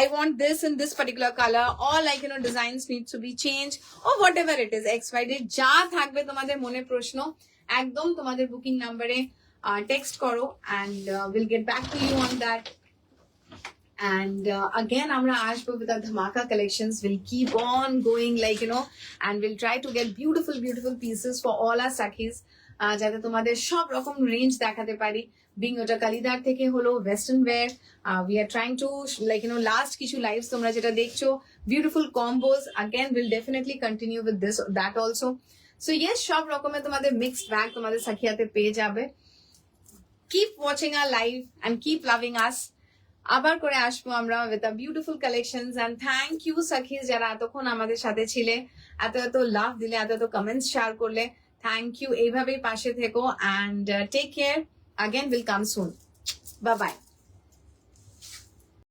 I want this in this particular color, or like you know designs need to be changed, or whatever it is, XYZ যা থাকবে তোমাদের মনে প্রশ্ন একদম তোমাদের বুকিং নাম্বারে টেক্সট করো, and we'll get back to you on that. And again amra ashbo with our dhamaka collections. We'll keep on going, like you know, and we'll try to get beautiful beautiful pieces for all our sakhis, যাতে তোমাদের সব রকম range দেখাতে পারি। Being ওটা কালিদার থেকে হলো western wire, we are trying to like you know last কিছু লাইভস তোমরা যেটা দেখছো beautiful combos, again we'll definitely continue with this that also. So yes, সব রকমের তোমাদের মিক্সড ব্যাগ তোমাদের সাখিয়াতে পেয়ে যাবে। Keep watching our live and keep loving us. আবার করে আসবো আমরা with a beautiful collections, and thank you সাখিস যারা এতক্ষণ আমাদের সাথে ছিলে, এত এত লাভ দিলে, এত এত কমেন্টস শেয়ার করলে। থ্যাংক ইউ, এইভাবেই পাশে থেকো, and take care. Again we'll come soon. Bye bye.